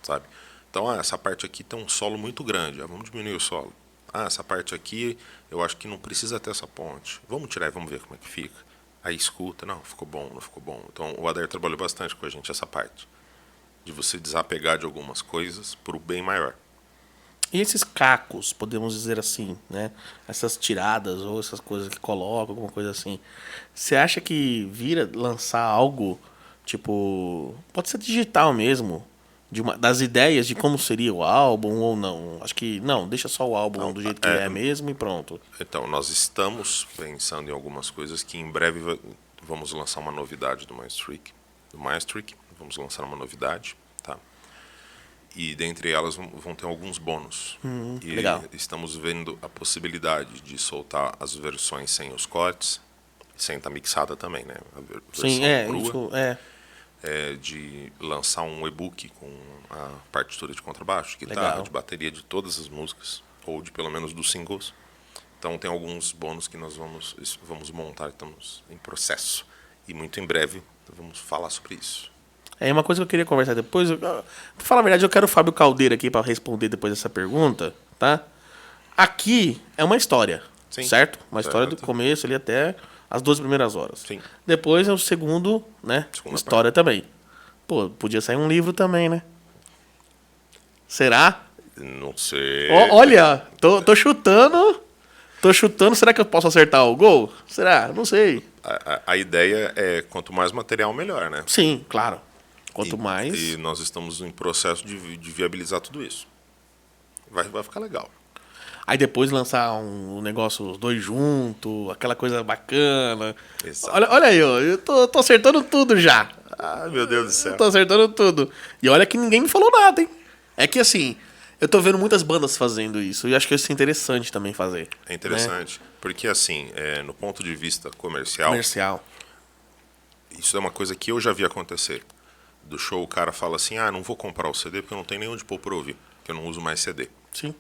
sabe? Então, essa parte aqui tem um solo muito grande, vamos diminuir o solo. Essa parte aqui, eu acho que não precisa ter essa ponte. Vamos tirar e vamos ver como é que fica. Aí escuta, não ficou bom. Então o Adair trabalhou bastante com a gente essa parte. De você desapegar de algumas coisas para o bem maior. E esses cacos, podemos dizer assim, né? Essas tiradas ou essas coisas que colocam, alguma coisa assim. Você acha que vira lançar algo, tipo... Pode ser digital mesmo, das ideias de como seria o álbum ou não? Acho que não, deixa só o álbum do jeito que é mesmo e pronto. Então, nós estamos pensando em algumas coisas que em breve vamos lançar uma novidade do Maestric. Vamos lançar uma novidade, tá? E dentre elas vão ter alguns bônus. E legal. Estamos vendo a possibilidade de soltar as versões sem os cortes, sem estar mixada também, né? A versão Sim, crua, isso de lançar um e-book com a partitura de contrabaixo, guitarra, legal. de bateria de todas as músicas, ou de pelo menos dos singles. Então tem alguns bônus que nós vamos montar, estamos em processo. E muito em breve vamos falar sobre isso. É uma coisa que eu queria conversar depois. Pra falar a verdade, eu quero o Fábio Caldeira aqui para responder depois dessa pergunta, tá? Aqui é uma história, Sim. certo? Uma história do Certo. começo ali até as 12 primeiras horas. Sim. Depois é o segundo, né? Segunda História também. Pô, podia sair um livro também, né? Será? Não sei. Olha, tô chutando. Tô chutando. Será que eu posso acertar o gol? Será? Não sei. A ideia é quanto mais material, melhor, né? Sim, claro. Quanto E mais. nós estamos em processo de viabilizar tudo isso. Vai ficar legal. Aí depois lançar um negócio, os dois juntos, aquela coisa bacana. Exato. Olha aí, ó, eu tô acertando tudo já. Ai, meu Deus do Eu céu. tô acertando tudo. E olha que ninguém me falou nada, hein? É que assim, eu tô vendo muitas bandas fazendo isso. E acho que isso é interessante também fazer. É interessante. Porque, assim, no ponto de vista comercial, Comercial. isso é uma coisa que eu já vi acontecer. Do show, o cara fala assim, não vou comprar o CD porque eu não tenho nem onde pôr pra ouvir. Porque eu não uso mais CD. Sim.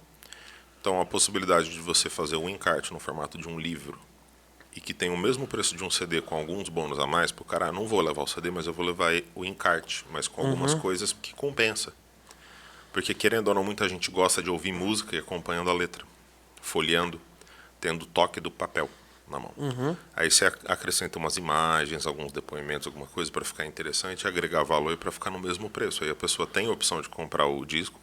Então, a possibilidade de você fazer um encarte no formato de um livro e que tem o mesmo preço de um CD com alguns bônus a mais, pro cara, não vou levar o CD, mas eu vou levar o encarte, mas com algumas coisas que compensa. Porque, querendo ou não, muita gente gosta de ouvir música e acompanhando a letra, folheando, tendo o toque do papel na mão. Aí você acrescenta umas imagens, alguns depoimentos, alguma coisa para ficar interessante, agregar valor e para ficar no mesmo preço. Aí a pessoa tem a opção de comprar o disco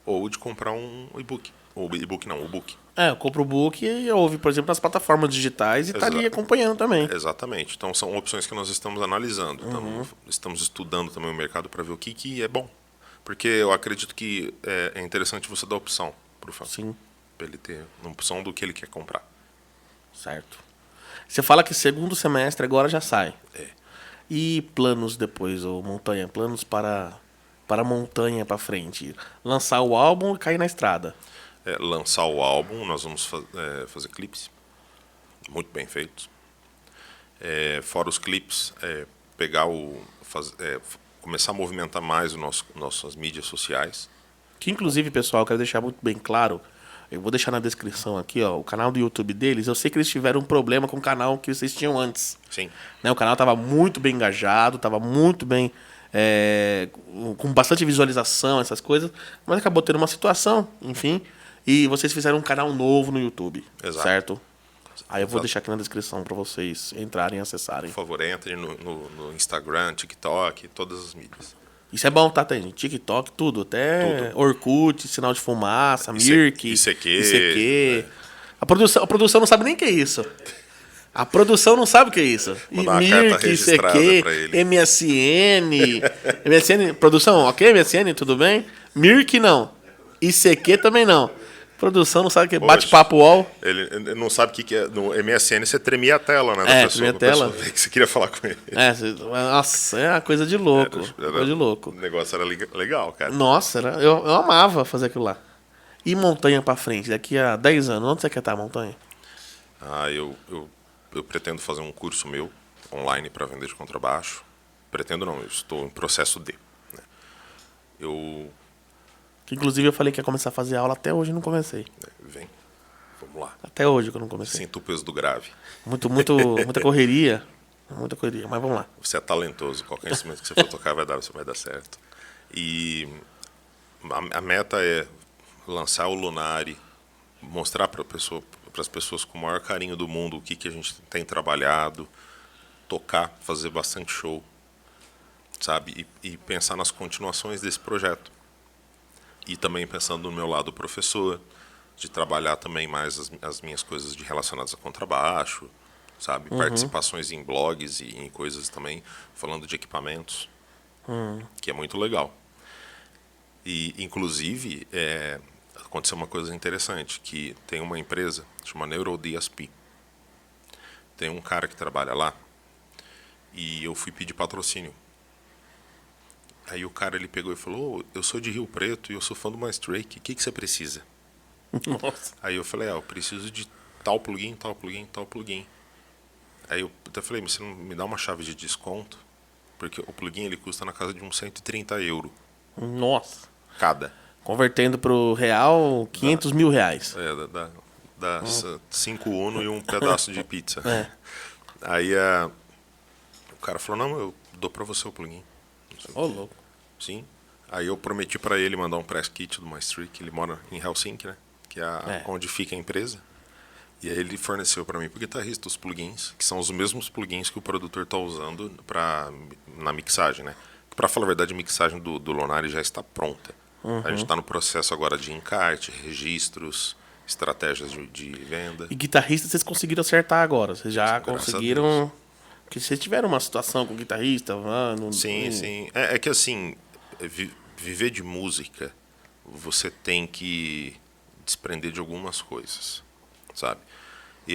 ou de comprar um e-book. O e-book não, o book. Eu compro o book e ouve, por exemplo, nas plataformas digitais e tá ali acompanhando também. Exatamente. Então são opções que nós estamos analisando. Estamos estudando também o mercado para ver o que é bom. Porque eu acredito que é interessante você dar opção para o fã. Sim, Para ele ter uma opção do que ele quer comprar. certo. Você fala que segundo semestre agora já sai. É. E planos depois, ou montanha? Planos para a montanha para frente? Lançar o álbum e cair na estrada. Lançar o álbum, nós vamos fazer clipes muito bem feitos. Fora os clipes, pegar começar a movimentar mais nossas mídias sociais. Que inclusive, pessoal, eu quero deixar muito bem claro. Eu vou deixar na descrição aqui, ó, o canal do YouTube deles. Eu sei que eles tiveram um problema com o canal que vocês tinham antes. Sim. Né? O canal estava muito bem engajado, estava muito bem, com bastante visualização, essas coisas. Mas acabou tendo uma situação, enfim. E vocês fizeram um canal novo no YouTube, Exato. certo? Aí eu vou Exato. deixar aqui na descrição para vocês entrarem e acessarem. Por favor, entre no Instagram, TikTok, todas as mídias. Isso é bom, tá? Tem TikTok, tudo. Até Tudo. Orkut, Sinal de Fumaça, IC- Mirk, ICQ, ICQ. A produção não sabe nem o que é isso. A produção não sabe o que é isso. Mandar uma carta registrada pra ele. MSN. MSN, produção, ok, MSN, tudo bem? Mirk não. ICQ também não. Produção não sabe o que é. Poxa. Bate-papo UOL. Ele não sabe o que é. No MSN você tremia a tela, né? Da pessoa, tremia a da tela. pessoa ver que você queria falar com ele. Nossa, é uma coisa de louco. Coisa de louco. O negócio era legal, cara. Nossa, eu amava fazer aquilo lá. E montanha pra frente, daqui a 10 anos, onde você quer estar, montanha? Eu pretendo fazer um curso meu online para vender de contrabaixo. Pretendo não, eu estou em processo de. Né? Que, inclusive eu falei que ia começar a fazer aula, até hoje eu não comecei. Vem, vamos lá. Até hoje que eu não comecei. Sinto o peso do grave. Muita correria. Muita correria, mas vamos lá. Você é talentoso, qualquer instrumento que você for tocar você vai dar certo. E a meta é lançar o Lunari, mostrar para as pessoas com o maior carinho do mundo o que a gente tem trabalhado, tocar, fazer bastante show, sabe? E pensar nas continuações desse projeto. E também pensando no meu lado professor, de trabalhar também mais as minhas coisas relacionadas a contrabaixo, sabe? Participações em blogs e em coisas também, falando de equipamentos, que é muito legal. E, inclusive, aconteceu uma coisa interessante, que tem uma empresa, chama NeuroDSP. Tem um cara que trabalha lá, e eu fui pedir patrocínio. Aí o cara, ele pegou e falou, eu sou de Rio Preto e eu sou fã do Maestro Drake, o que você precisa? Nossa. Aí eu falei, eu preciso de tal plugin, tal plugin, tal plugin. Aí eu até falei, mas você não me dá uma chave de desconto? Porque o plugin ele custa na casa de uns 130 €. Nossa. Cada. Convertendo pro real, 500 mil reais. Dá 5 Uno e um pedaço de pizza. É. Aí cara falou, não, eu dou pra você o plugin. Não sei o Ô, quê. louco. Sim. Aí eu prometi pra ele mandar um press kit do Maestrik, ele mora em Helsinki, né? Que é É. onde fica a empresa. E aí ele forneceu pra mim pro guitarrista os plugins, que são os mesmos plugins que o produtor tá usando na mixagem, né? Pra falar a verdade, a mixagem do Lonari já está pronta. A gente tá no processo agora de encarte, registros, estratégias de venda. E guitarrista vocês conseguiram acertar agora. Vocês já Graças a Deus. conseguiram. Porque vocês tiveram uma situação com o guitarrista, Sim, sim. É que assim, viver de música, você tem que desprender de algumas coisas, sabe? E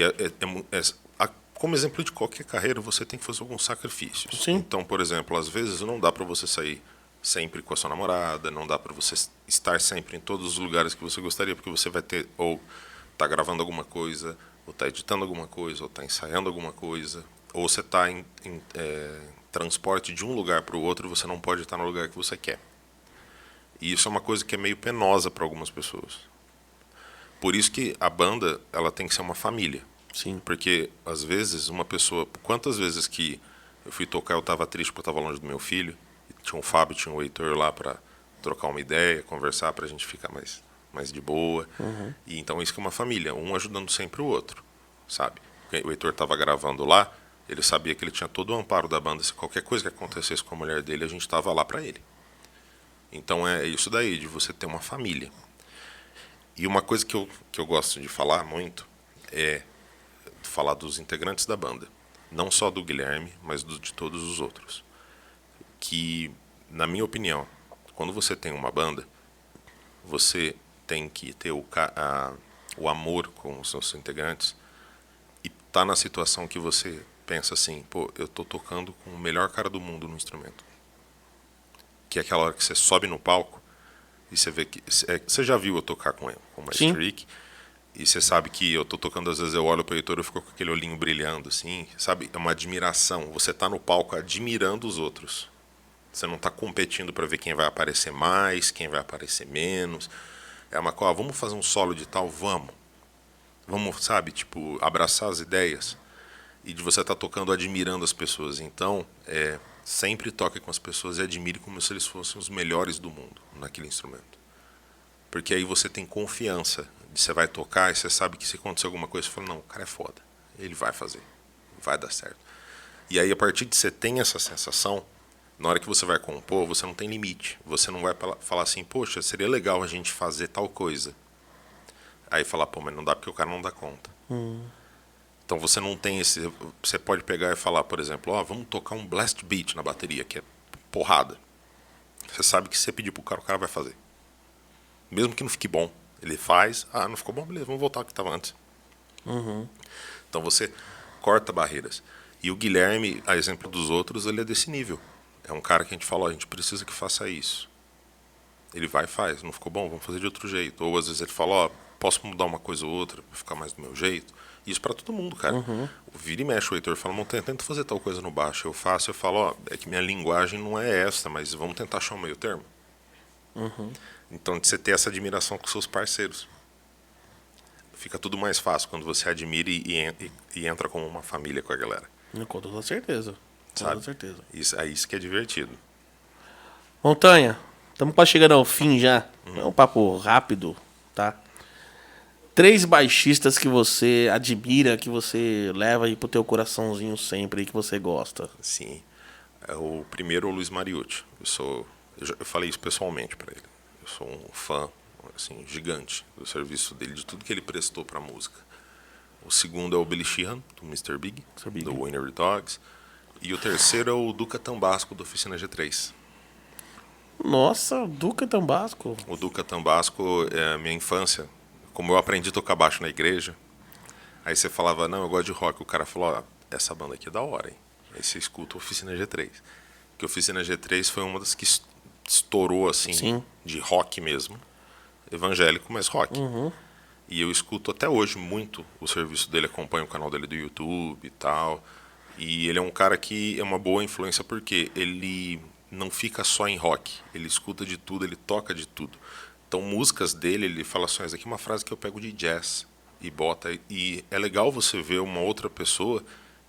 como exemplo de qualquer carreira, você tem que fazer alguns sacrifícios. Sim. Então, por exemplo, às vezes não dá pra você sair sempre com a sua namorada, não dá pra você estar sempre em todos os lugares que você gostaria, porque você vai ter ou tá gravando alguma coisa, ou tá editando alguma coisa, ou tá ensaiando alguma coisa, ou você tá em transporte de um lugar para o outro, você não pode estar no lugar que você quer. E isso é uma coisa que é meio penosa para algumas pessoas. Por isso que a banda, ela tem que ser uma família. Sim. Porque às vezes uma pessoa, quantas vezes que eu fui tocar, eu estava triste porque eu estava longe do meu filho, e tinha o Fábio, tinha o Heitor lá para trocar uma ideia, conversar, para a gente ficar mais de boa. E então isso que é uma família, um ajudando sempre o outro, sabe? O Heitor estava gravando lá, ele sabia que ele tinha todo o amparo da banda, se qualquer coisa que acontecesse com a mulher dele, a gente estava lá para ele. Então é isso daí, de você ter uma família. E uma coisa que eu gosto de falar muito é falar dos integrantes da banda. Não só do Guilherme, mas de todos os outros. Que, na minha opinião, quando você tem uma banda, você tem que ter o amor com os seus integrantes e tá na situação que você pensa assim, pô, eu tô tocando com o melhor cara do mundo no instrumento. Que é aquela hora que você sobe no palco e você vê que... Você já viu eu tocar com o Maestrik, e você sabe que eu tô tocando, às vezes eu olho pro Heitor e eu fico com aquele olhinho brilhando, assim, sabe? É uma admiração. Você tá no palco admirando os outros. Você não tá competindo para ver quem vai aparecer mais, quem vai aparecer menos. É uma coisa, vamos fazer um solo de tal? Vamos. Vamos, sabe, tipo, abraçar as ideias. E de você estar tocando admirando as pessoas. Então, sempre toque com as pessoas e admire como se eles fossem os melhores do mundo naquele instrumento. Porque aí você tem confiança. Você vai tocar e você sabe que se acontecer alguma coisa, você fala, não, o cara é foda. Ele vai fazer. Vai dar certo. E aí, a partir de você ter essa sensação, na hora que você vai compor, você não tem limite. Você não vai falar assim, poxa, seria legal a gente fazer tal coisa. Aí falar, pô, mas não dá porque o cara não dá conta. Então você não tem esse... Você pode pegar e falar, por exemplo, ó, vamos tocar um blast beat na bateria, que é porrada. Você sabe que se você pedir pro cara, o cara vai fazer. Mesmo que não fique bom. Ele faz, não ficou bom, beleza, vamos voltar ao que estava antes. Então você corta barreiras. E o Guilherme, a exemplo dos outros, ele é desse nível. É um cara que a gente fala, ó, a gente precisa que faça isso. Ele vai e faz, não ficou bom, vamos fazer de outro jeito. Ou às vezes ele fala, ó, posso mudar uma coisa ou outra para ficar mais do meu jeito. Isso para todo mundo, cara. O vira e mexe, o Heitor fala, não, tenta fazer tal coisa no baixo. Eu faço, eu falo, ó, é que minha linguagem não é essa, mas vamos tentar achar um meio termo. Então, de você ter essa admiração com seus parceiros. Fica tudo mais fácil quando você admira e entra como uma família com a galera. Com toda certeza. Com Sabe? toda certeza. Isso que é divertido. Montanha, estamos quase chegando ao fim já. É um papo rápido, tá? 3 baixistas que você admira, que você leva aí pro teu coraçãozinho sempre e que você gosta. Sim. O primeiro é o Luiz Mariucci. Eu falei isso pessoalmente para ele. Eu sou um fã assim, gigante do serviço dele, de tudo que ele prestou para a música. O segundo é o Billy Sheehan, do Mr. Big, do Winner Dogs. E o terceiro é o Duca Tambasco, do Oficina G3. Nossa, Duca Tambasco. O Duca Tambasco é a minha infância. Como eu aprendi a tocar baixo na igreja, aí você falava, não, eu gosto de rock. O cara falou, ó, essa banda aqui é da hora, hein? Aí você escuta a Oficina G3. Porque a Oficina G3 foi uma das que estourou, assim, Sim. de rock mesmo. Evangélico, mas rock. E eu escuto até hoje muito o serviço dele, acompanho o canal dele do YouTube e tal. E ele é um cara que é uma boa influência porque ele não fica só em rock. Ele escuta de tudo, ele toca de tudo. Então, músicas dele, ele fala assim, essa aqui é uma frase que eu pego de jazz e bota. E é legal você ver uma outra pessoa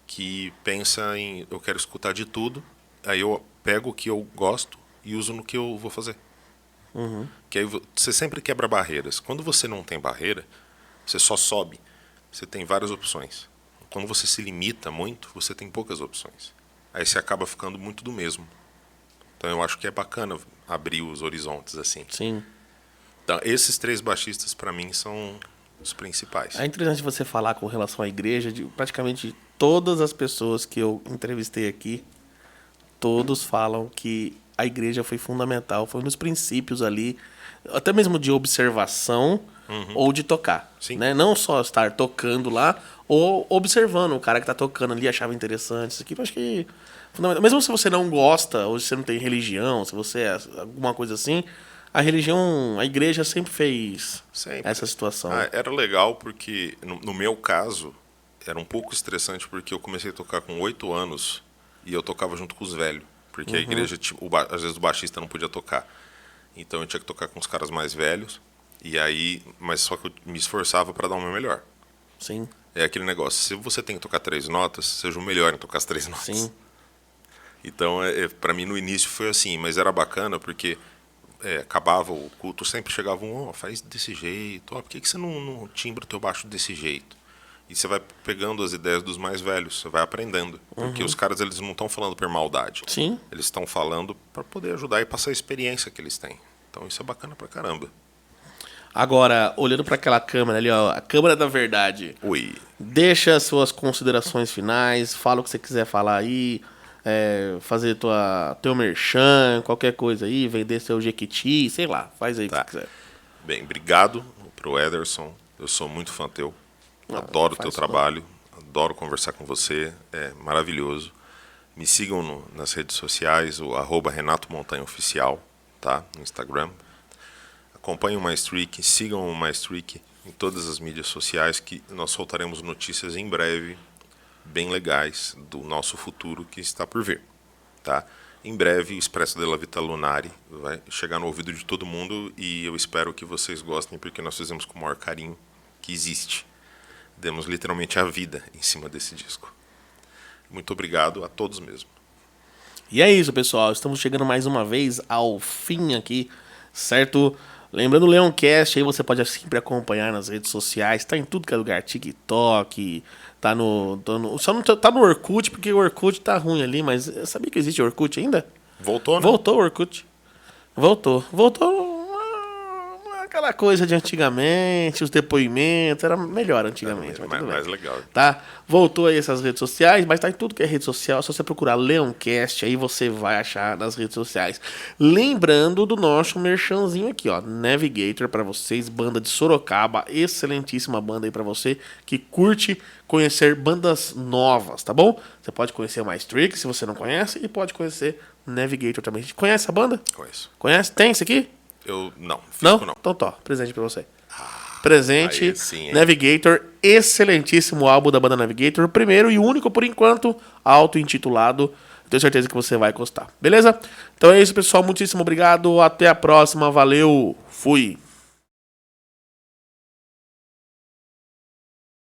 que pensa em eu quero escutar de tudo, aí eu pego o que eu gosto e uso no que eu vou fazer. Que aí você sempre quebra barreiras. Quando você não tem barreira, você só sobe. Você tem várias opções. Quando você se limita muito, você tem poucas opções. Aí você acaba ficando muito do mesmo. Então eu acho que é bacana abrir os horizontes assim. Sim. Então, esses 3 baixistas para mim são os principais. É interessante você falar com relação à igreja, de praticamente todas as pessoas que eu entrevistei aqui, todos falam que a igreja foi fundamental, foi um dos princípios ali, até mesmo de observação ou de tocar. Sim. Né? Não só estar tocando lá, ou observando o cara que está tocando ali, achava interessante isso aqui. Eu acho que fundamental. Mesmo se você não gosta, ou se você não tem religião, se você é alguma coisa assim, a religião, a igreja sempre fez Sempre. essa situação. Era legal porque, no meu caso, era um pouco estressante porque eu comecei a tocar com 8 anos e eu tocava junto com os velhos. Porque a igreja, às vezes o baixista não podia tocar. Então eu tinha que tocar com os caras mais velhos. E aí, mas só que eu me esforçava para dar o meu melhor. Sim, É aquele negócio, se você tem que tocar 3 notas, seja o melhor em tocar as 3 notas. sim. Então, para mim no início foi assim, mas era bacana porque acabava o culto, sempre chegava faz desse jeito, por que você não timbra o teu baixo desse jeito? E você vai pegando as ideias dos mais velhos, você vai aprendendo. Porque os caras, eles não estão falando por maldade. Sim. Eles estão falando para poder ajudar e passar a experiência que eles têm. Então isso é bacana pra caramba. Agora, olhando para aquela câmera ali, ó, a câmera da verdade. Oi. Deixa as suas considerações finais, fala o que você quiser falar aí, fazer teu merchan, qualquer coisa aí, vender seu Jequiti, sei lá, faz aí o que você quiser. Bem, obrigado pro Ederson. Eu sou muito fã teu. Adoro o teu trabalho. Adoro conversar com você. É maravilhoso. Me sigam nas redes sociais, o @Renato Montanha Oficial, tá? No Instagram. Acompanhem o Maestric, sigam o Maestric em todas as mídias sociais, que nós soltaremos notícias em breve, bem legais, do nosso futuro que está por vir, tá? Em breve, o Expresso della Vita Lunari vai chegar no ouvido de todo mundo e eu espero que vocês gostem, porque nós fizemos com o maior carinho que existe. Demos literalmente a vida em cima desse disco. Muito obrigado a todos mesmo. E é isso, pessoal. Estamos chegando mais uma vez ao fim aqui, certo? Lembrando o Leoncast, aí você pode sempre acompanhar nas redes sociais. Tá em tudo que é lugar. TikTok, só não tá no Orkut, porque o Orkut tá ruim ali, mas sabia que existe Orkut ainda? Voltou, né? Voltou o Orkut. Voltou aquela coisa de antigamente, os depoimentos, era melhor antigamente. Mas tudo bem. Mais legal. Tá? Voltou aí essas redes sociais, mas tá em tudo que é rede social. É só você procurar Leoncast, aí você vai achar nas redes sociais. Lembrando do nosso merchanzinho aqui, ó. Navigator pra vocês, banda de Sorocaba, excelentíssima banda aí pra você que curte conhecer bandas novas, tá bom? Você pode conhecer o Maestric, se você não conhece, e pode conhecer Navigator também. Conhece a banda? Conheço. Conhece? Tem isso aqui? Eu não, Não? não. Então tá, presente pra você. Presente, aí sim, hein? Navigator, excelentíssimo álbum da banda Navigator, o primeiro e único por enquanto, auto-intitulado. Tenho certeza que você vai gostar, beleza? Então é isso, pessoal, muitíssimo obrigado, até a próxima, valeu, fui!